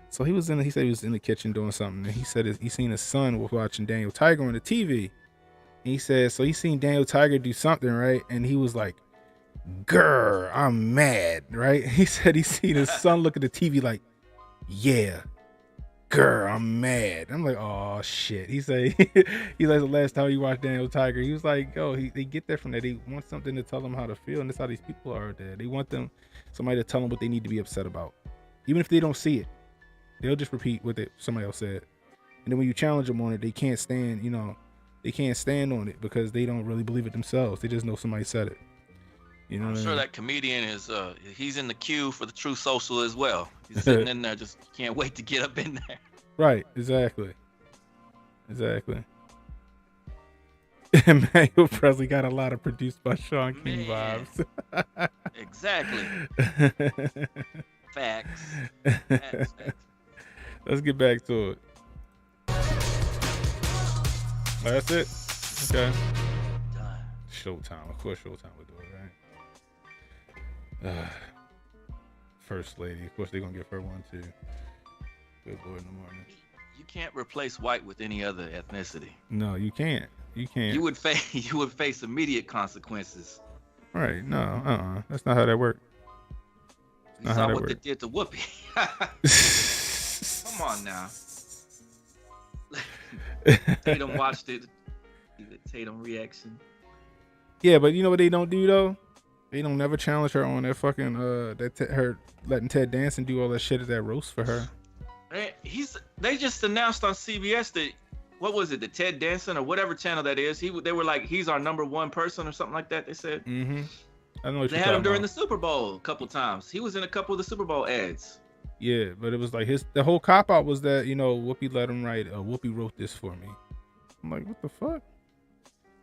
So he said he was in the kitchen doing something, and he said he seen his son was watching Daniel Tiger on the TV. And he said, so he seen Daniel Tiger do something, right? And he was like, "Grr, I'm mad," right? He said he seen his son look at the TV like, "Yeah, grr, I'm mad." I'm like, "Oh shit." He said the last time he watched Daniel Tiger, he was like, "Yo, they get that from that. They want something to tell them how to feel, and that's how these people are there. They want somebody to tell them what they need to be upset about, even if they don't see it. They'll just repeat what somebody else said, and then when you challenge them on it, they can't stand. You know, they can't stand on it because they don't really believe it themselves. They just know somebody said it. You know, I'm sure that comedian is he's in the queue for the True Social as well. He's sitting in there, just can't wait to get up in there. Right, exactly. Emmanuel Presley got a lot of produced by Sean King vibes. Exactly. Facts. Let's get back to it. That's it. Okay. Showtime. Of course, Showtime would do it, right? First Lady. Of course, they're gonna give her one too. Good boy in the morning. You can't replace white with any other ethnicity. No, you can't. You would face immediate consequences. Right? No. That's not how that works. You saw what they did to Whoopi. Come on now. Tatum watched it. The Tatum reaction. Yeah, but you know what they don't do though? They don't never challenge her on that fucking her letting Ted Danson do all that shit at that roast for her. They just announced on CBS that what was it, the Ted Danson or whatever channel that is? They were like, he's our #1 person or something like that. They said. Mm-hmm. I know what they had him during the Super Bowl a couple times. He was in a couple of the Super Bowl ads. Yeah, but it was like the whole cop out was that, you know, Whoopi let him write. Whoopi wrote this for me. I'm like, what the fuck?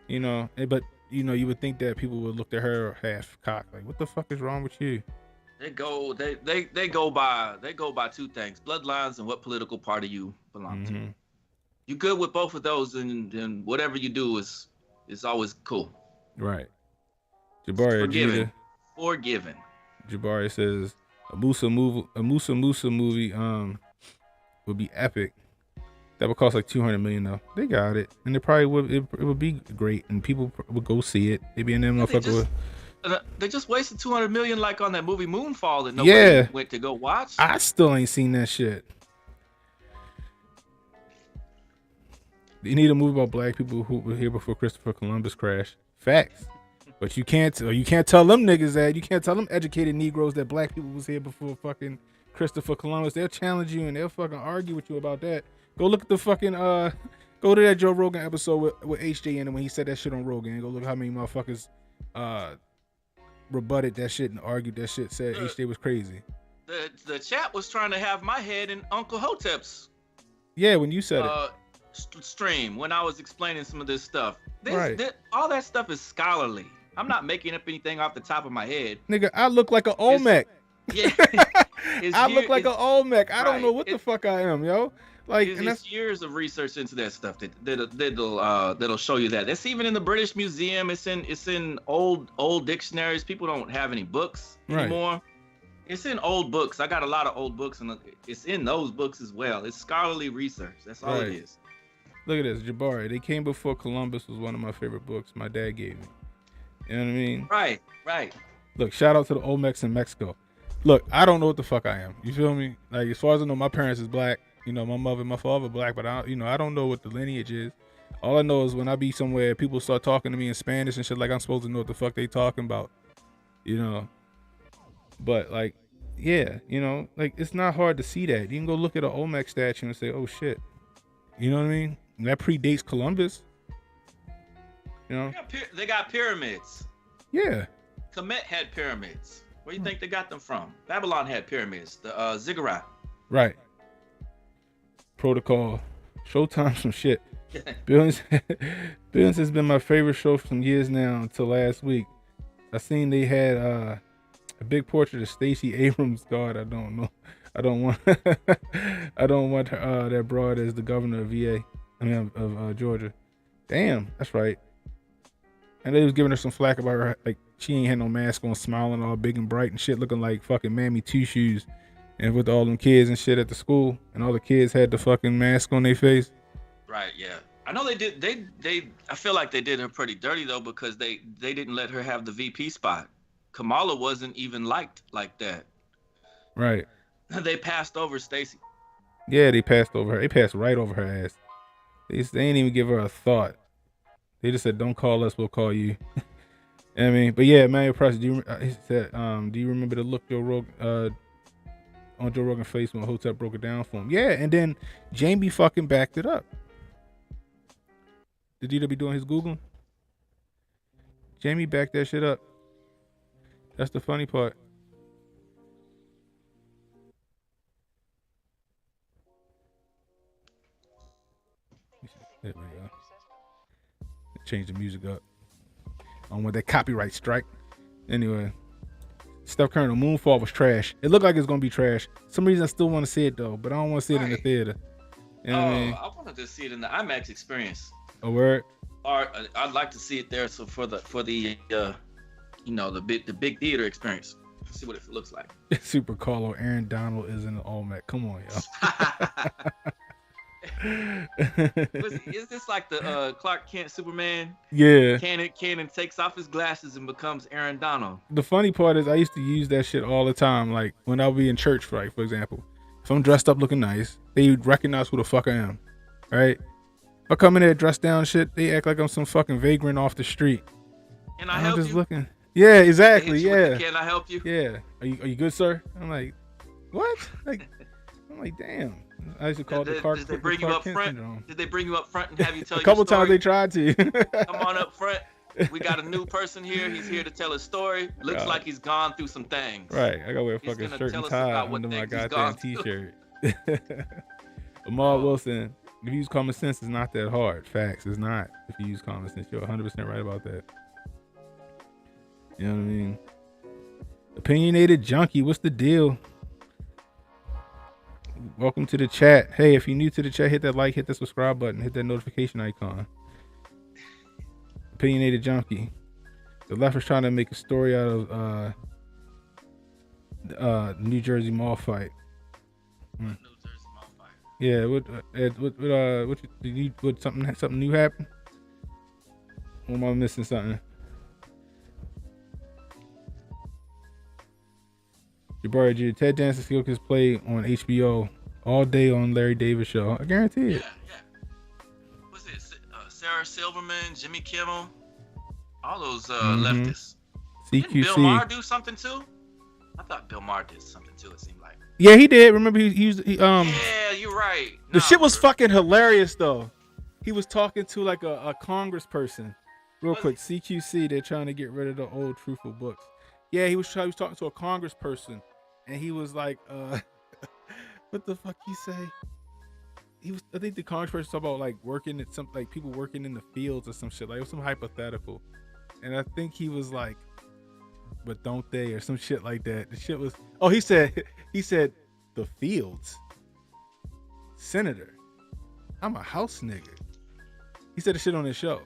You know, but you know, you would think that people would look at her half cocked, like, what the fuck is wrong with you? They go by two things: bloodlines and what political party you belong to. You good with both of those, and whatever you do is always cool. Right. Jabari Forgiven. Jabari says a Musa movie would be epic. That would cost like $200 million though. They got it, and it probably would. It would be great, and people would go see it. They'd be in there, motherfucker. They just wasted $200 million like on that movie Moonfall that nobody went to go watch. I still ain't seen that shit. You need a movie about black people who were here before Christopher Columbus crashed. Facts. But you can't tell them niggas that. You can't tell them educated Negroes that black people was here before fucking Christopher Columbus. They'll challenge you and they'll fucking argue with you about that. Go look at the fucking go to that Joe Rogan episode with HJ in it when he said that shit on Rogan. And go look how many motherfuckers rebutted that shit and argued that shit. Said HJ was crazy. The chat was trying to have my head in Uncle Hotep's. Yeah, when you said it. Stream when I was explaining some of this stuff. Right. All that stuff is scholarly. I'm not making up anything off the top of my head. Nigga, I look like an Olmec. Yeah. I look like an Olmec. I don't know what the fuck I am, yo. Like, it's years of research into that stuff that'll show you that. That's even in the British Museum. It's in old dictionaries. People don't have any books anymore. It's in old books. I got a lot of old books, and it's in those books as well. It's scholarly research. That's all it is. Look at this, Jabari. They Came Before Columbus was one of my favorite books my dad gave me. You know what I mean? Right. Look, shout out to the Olmecs in Mexico. Look, I don't know what the fuck I am. You feel me? Like, as far as I know, my parents is black. You know, my mother and my father black, but I don't know what the lineage is. All I know is when I be somewhere, people start talking to me in Spanish and shit, like I'm supposed to know what the fuck they talking about. You know? But, like, yeah, you know, like, it's not hard to see that. You can go look at an Olmec statue and say, oh, shit. You know what I mean? And that predates Columbus. You know? They got pyramids. Yeah. Kemet had pyramids. Where do you think they got them from? Babylon had pyramids. The ziggurat. Right. Protocol. Showtime some shit. Billions has been my favorite show for some years now until last week. I seen they had a big portrait of Stacey Abrams' God. I don't know. I don't want her, that broad as the governor of VA. I mean of Georgia. Damn, that's right. And they was giving her some flack about her, like she ain't had no mask on, smiling all big and bright and shit, looking like fucking Mammy Two Shoes, and with all them kids and shit at the school, and all the kids had the fucking mask on their face. Right, yeah. I know they did. I feel like they did her pretty dirty though, because they didn't let her have the VP spot. Kamala wasn't even liked like that. Right. They passed over Stacey. Yeah, they passed over her. They passed right over her ass. They ain't even give her a thought. They just said, "Don't call us, we'll call you." I mean, but yeah, Manuel Price. He said, "Do you remember the look Joe Rogan on Joe Rogan's face when Hotep broke it down for him?" Yeah, and then Jamie fucking backed it up. Did you be doing his Googling? Jamie backed that shit up. That's the funny part. There we go. Change the music up. I don't want that copyright strike. Anyway, Steph Curry, Moonfall was trash. It looked like it's gonna be trash. For some reason I still want to see it though, but I don't want to see it in the theater. You know what I mean? I wanted to see it in the IMAX experience. A word? Or I'd like to see it there, so for the you know, the big theater experience. See what it looks like. Super Carlo Aaron Donald is in the Olmec. Come on, yo. Is this like the Clark Kent Superman? Yeah. Cannon takes off his glasses and becomes Aaron Donald. The funny part is I used to use that shit all the time. Like when I would be in church, for example. If I'm dressed up looking nice, they would recognize who the fuck I am. Right? I come in there dressed down shit, they act like I'm some fucking vagrant off the street. Can I I'm help just you? looking. Yeah, exactly. They hit you with Yeah. the, can I help you? Yeah. Are you good, sir? I'm like, what? Like, I'm like, damn. I used to call it the Clark Did they bring you up Kent front? syndrome. Did they bring you up front and have you tell A your couple story? times they tried to. Come on up front. We got a new person here. He's here to tell his story. Looks like he's gone through some things. Right. I gotta wear a He's fucking gonna shirt tell and us tie about what under my things he's goddamn gone t-shirt. Ahmad Wilson, if you use common sense, it's not that hard. Facts, it's not. If you use common sense, you're 100% right about that. You know what I mean? Opinionated junkie, what's the deal? Welcome to the chat. Hey, if you're new to the chat, hit that like, hit that subscribe button, hit that notification icon. Opinionated junkie. The left is trying to make a story out of the New Jersey Mall fight. Yeah, what something new happened? Or am I missing something? Jabari G, Ted Danson still gets played on HBO all day on Larry Davis show. I guarantee it. Was it Sarah Silverman, Jimmy Kimmel, all those leftists? Didn't Bill Maher do something too? I thought Bill Maher did something too. It seemed like. Yeah, he did. Remember, he Yeah, you're right. The shit was fucking hilarious though. He was talking to like a congressperson. Real quick, CQC. They're trying to get rid of the old truthful books. Yeah, he was talking to a congressperson, and he was like, what the fuck he say? I think the congressperson talked about like working at some, like people working in the fields or some shit. Like it was some hypothetical, and I think he was like, but don't they, or some shit like that. The shit was. Oh, he said the fields. Senator, I'm a house nigga. He said the shit on his show.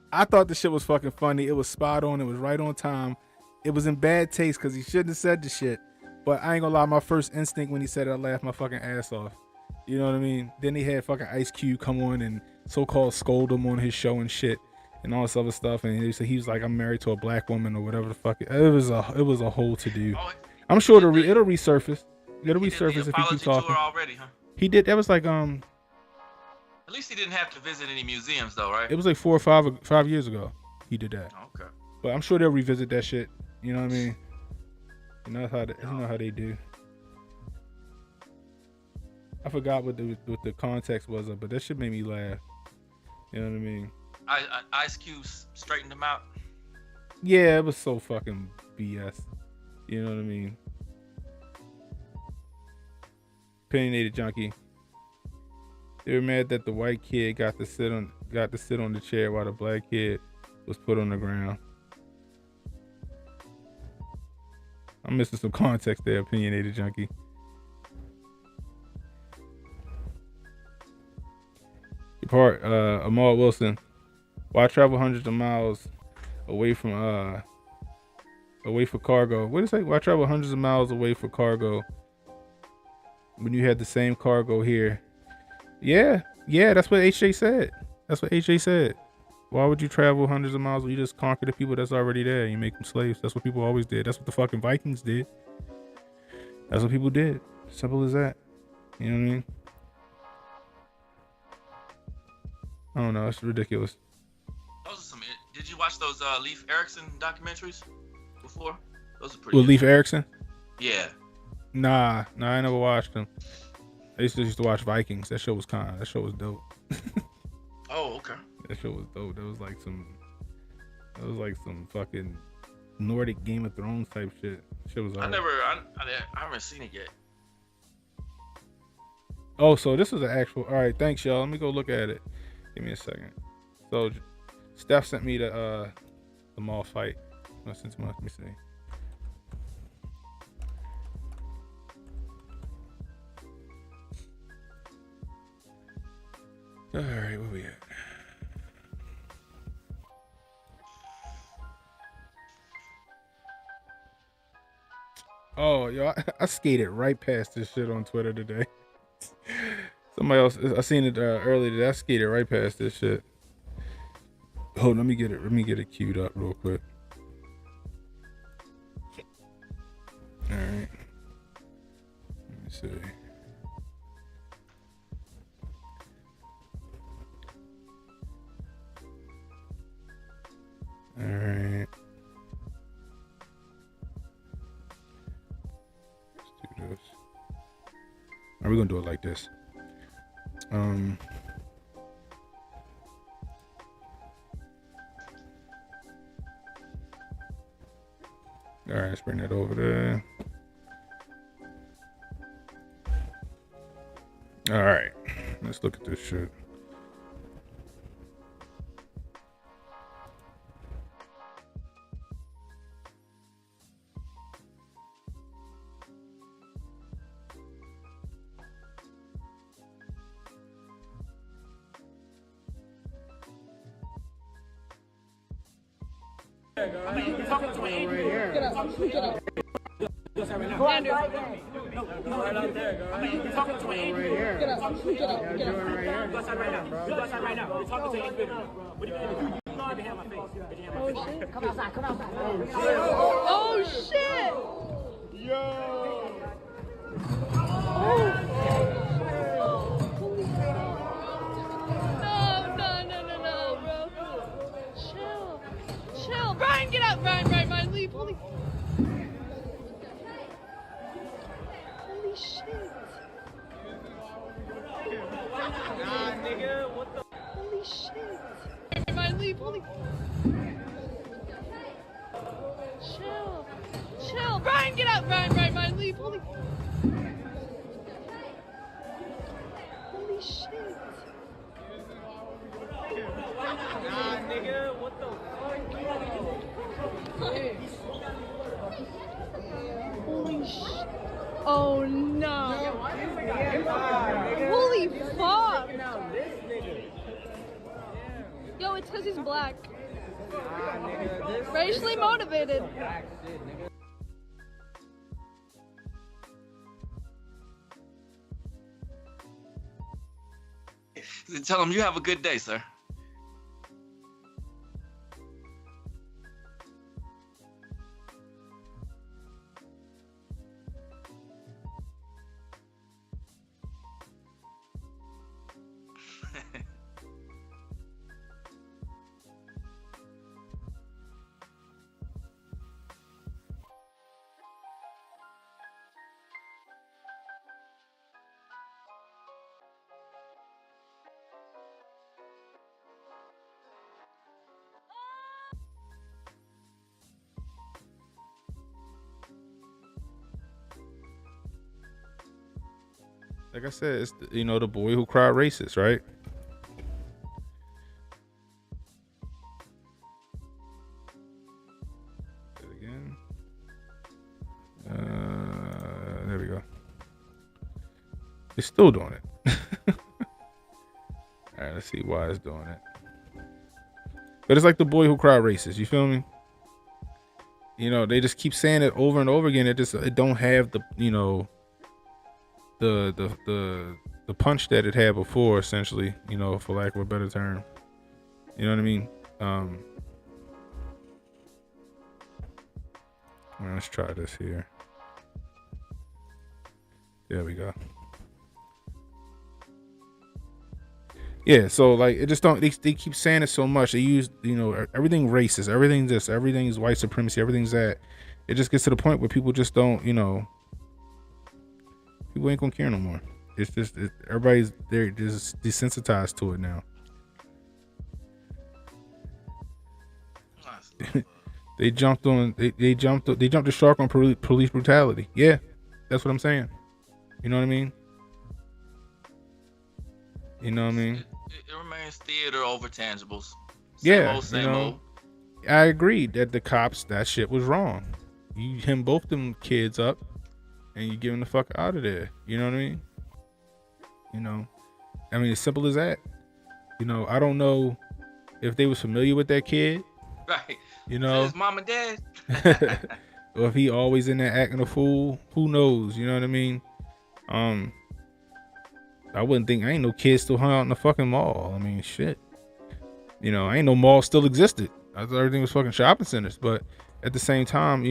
I thought the shit was fucking funny. It was spot on. It was right on time. It was in bad taste because he shouldn't have said the shit. But I ain't gonna lie, my first instinct when he said it, I laughed my fucking ass off. You know what I mean? Then he had fucking Ice Cube come on and so-called scold him on his show and shit and all this other stuff. And he was like, I'm married to a black woman or whatever the fuck. It was a whole to do. I'm sure it'll resurface. It'll resurface if he keeps talking. Already, huh? He did. That was like At least he didn't have to visit any museums, though, right? It was like 4 or 5 years ago. He did that. Okay. But I'm sure they'll revisit that shit. You know what I mean? You know how they do. I forgot what the context was of, but that shit made me laugh. You know what I mean? Ice Cube straightened him out. Yeah, it was so fucking BS. You know what I mean? Opinionated junkie. They were mad that the white kid got to sit on the chair while the black kid was put on the ground. I'm missing some context there, opinionated junkie. Ahmad Wilson. Why travel hundreds of miles away for cargo? What is it? Why travel hundreds of miles away for cargo when you had the same cargo here? Yeah, that's what HJ said. Why would you travel hundreds of miles when you just conquer the people that's already there and you make them slaves? That's what people always did. That's what the fucking Vikings did. That's what people did. Simple as that. You know what I mean? I don't know. It's ridiculous. Those are some. Did you watch those Leif Erikson documentaries before? Those are pretty. With Leif Erikson? Yeah. Nah, I never watched them. I used to watch Vikings. That show was dope. Oh, okay. That show was dope. That was like some fucking Nordic Game of Thrones type shit. Shit was. I haven't seen it yet. Oh, so this is an actual. All right, thanks, y'all. Let me go look at it. Give me a second. So, Steph sent me the mall fight. Let me see. All right, where we at? Oh, yo, I skated right past this shit on Twitter today. Somebody else, I seen it earlier today. I skated right past this shit. Hold on, let me get it queued up real quick. All right. Let me see. All right. Let's do this. Are we gonna do it like this? All right, let's bring that over there. All right, let's look at this shit. Oh shit! Yo! No, bro. Chill. Brian, get out. Brian, leave. Holy shit. Nah, nigga, what the? Holy shit. Brian, leave. Holy. Chill. Brian, get out. Brian, leave. Holy shit. Nah, nigga, what the fuck? Holy shit. Oh no. Holy fuck. Yo, it's because he's black. Racially motivated. Tell him you have a good day, sir. Like I said, it's the boy who cried racist, right? Again. There we go. It's still doing it. All right, let's see why it's doing it. But it's like the boy who cried racist. You feel me? They just keep saying it over and over again. It don't have the the punch that it had before, essentially, for lack of a better term. You know what I mean? Let's try this here. There we go. Yeah, so like it just don't. They keep saying it so much. They use everything racist, everything this, everything's white supremacy, everything's that. It just gets to the point where people just don't. People ain't gonna care no more. It's just they're just desensitized to it now. They jumped the shark on police brutality. Yeah, that's what I'm saying. You know what I mean? You know what I mean? It remains theater over tangibles. Same old. I agree that the cops, that shit was wrong. You hem both them kids up and you get them the fuck out of there. You know what I mean? I mean, as simple as that. I don't know if they was familiar with that kid. Right. His mom and dad. Or if he always in there acting a fool. Who knows? You know what I mean? I wouldn't think. I ain't no kids still hung out in the fucking mall. I mean, shit. I ain't no mall still existed. I thought everything was fucking shopping centers. But at the same time,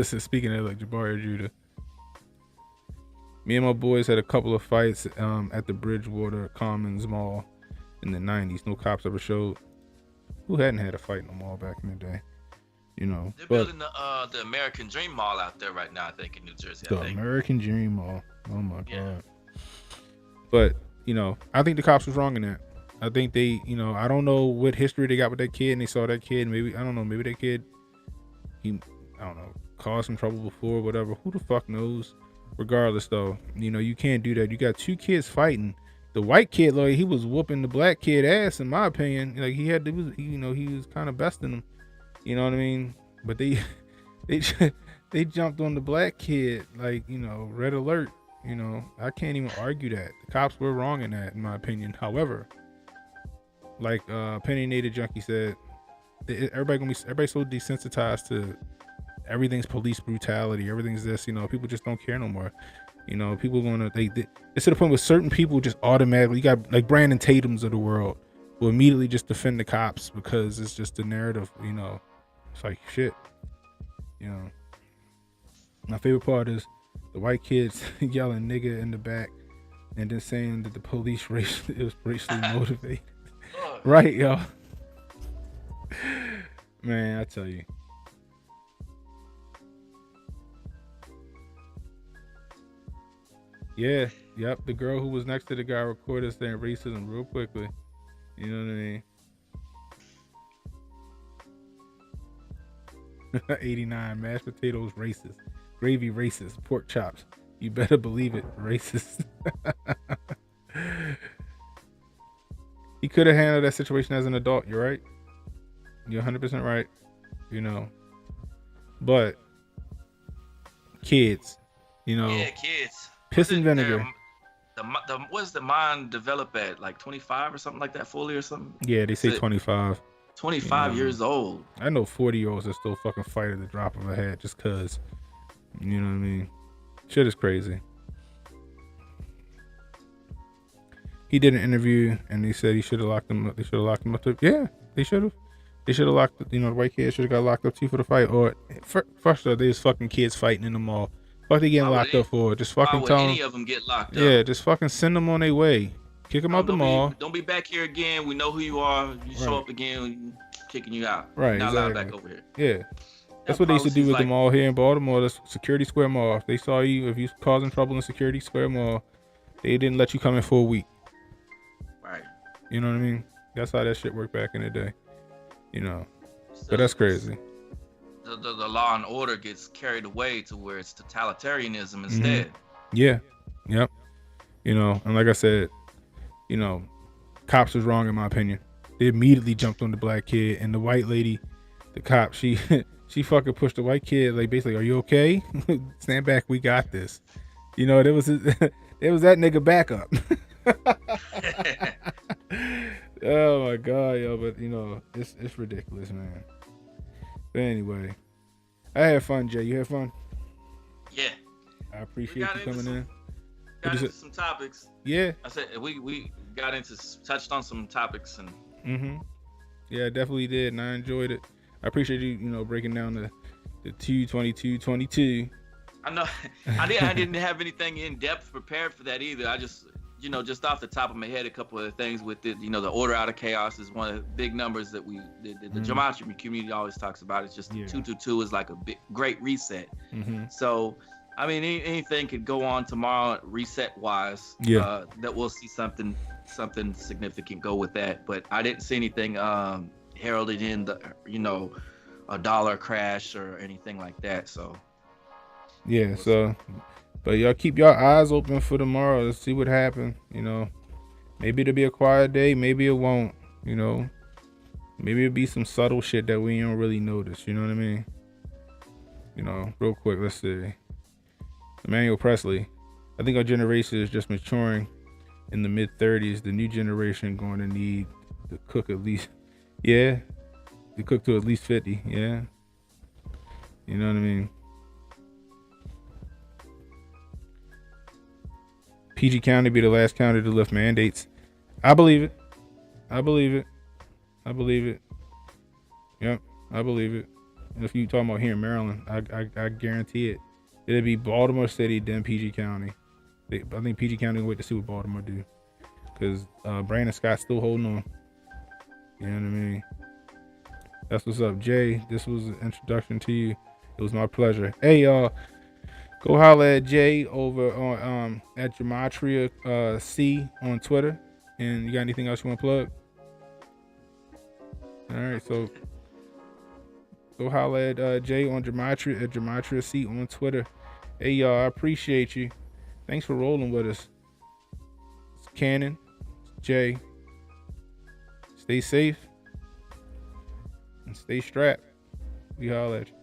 speaking of like Jabari or Judah, me and my boys had a couple of fights at the Bridgewater Commons Mall in the 90s. No cops ever showed. Who hadn't had a fight in the mall back in the day? You know, They're but building the American Dream Mall out there right now, I think, in New Jersey. the I think. American Dream Mall. Oh my God. But, you know, I think the cops was wrong in that. I think they, you know, I don't know what history they got with that kid, and they saw that kid. Maybe, I don't know, maybe that kid, I don't know, caused some trouble before, whatever. Who the fuck knows? Regardless, though, you know, you can't do that. You got two kids fighting. The white kid, like, he was whooping the black kid ass, in my opinion. Like, he was kind of besting him. You know what I mean? But they jumped on the black kid, like, you know, red alert. You know, I can't even argue that. The cops were wrong in that, in my opinion. However, like Opinionated Junkie said, everybody's so desensitized to everything's police brutality, everything's this, you know, people just don't care no more. You know, people it's to the point where certain people just automatically, you got like Brandon Tatum's of the world, will immediately just defend the cops because it's just the narrative, you know. It's like shit. You know. My favorite part is the white kids yelling nigga in the back and then saying that the police was racially motivated. Right, yo. Man, I tell you. Yeah, yep. The girl who was next to the guy recorded saying racism real quickly. You know what I mean? 89, mashed potatoes racist. Gravy racist. Pork chops. You better believe it, racist. He could have handled that situation as an adult. You're right. You're 100% right. You know. But kids, you know. Yeah, kids. Piss and vinegar. What's the mind develop at? Like 25 or something like that, fully or something? Yeah, they say 25. 25 years old. I know 40-year-olds that still fucking fight at the drop of a hat just cause. You know what I mean? Shit is crazy. He did an interview and he said he should have locked him up. They should have locked him up. Yeah, they should have. They should have locked. You know, the white kid should have got locked up too for the fight. Or first of all, there's fucking kids fighting in the mall. Fuck they getting locked up for? Just fucking tell them. Any of them get locked up? Yeah, just fucking send them on their way. Kick them out the mall. Don't be back here again. We know who you are. You show up again, kicking you out. Right. Not exactly. allowed back over here. Yeah. That's what they used to do with the mall here in Baltimore. The Security Square Mall. If they saw you, if you was causing trouble in Security Square Mall, they didn't let you come in for a week. Right. You know what I mean? That's how that shit worked back in the day. You know. But that's crazy. The law and order gets carried away to where it's totalitarianism instead. Yeah. Yep. You know, and like I said, you know, cops was wrong in my opinion. They immediately jumped on the black kid, and the white lady, the cop, she fucking pushed the white kid, like basically, are you okay? Stand back, we got this. You know, there was that nigga backup. Oh my God, yo, but you know, it's ridiculous, man. But anyway, I had fun, Jay. You had fun? Yeah. I appreciate you coming in. Got into some topics. Yeah. I said we touched on some topics and. Yeah, I definitely did, and I enjoyed it. I appreciate you, you know, breaking down the 22222. I know I didn't have anything in depth prepared for that either. I just, you know, just off the top of my head, a couple of things with it. You know, the order out of chaos is one of the big numbers that the geometry community always talks about. It's just 222 is like a big great reset. So, I mean, anything could go on tomorrow reset wise. Yeah. That we'll see something significant go with that. But I didn't see anything heralded in the, you know, a dollar crash or anything like that. So. Yeah. So. But y'all keep your eyes open for tomorrow. Let's see what happens. You know, maybe it'll be a quiet day. Maybe it won't. You know, maybe it'll be some subtle shit that we don't really notice. You know what I mean? You know, real quick, let's see. Emmanuel Presley. I think our generation is just maturing in the mid-30s. The new generation going to need to cook at least, to cook to at least 50. Yeah. You know what I mean? PG County be the last county to lift mandates. I believe it. Yep, I believe it. And if you talking about here in Maryland, I guarantee it. It'll be Baltimore City, then PG County. I think PG County will wait to see what Baltimore do. Because Brandon Scott's still holding on. You know what I mean? That's what's up, Jay. This was an introduction to you. It was my pleasure. Hey, y'all, go holler at Jay over on at Gematria C on Twitter. And you got anything else you want to plug? All right, so go holler at Jay on Gematria at Gematria C on Twitter. Hey, y'all, I appreciate you. Thanks for rolling with us. It's Cannon, it's Jay. Stay safe and stay strapped. We holler at you.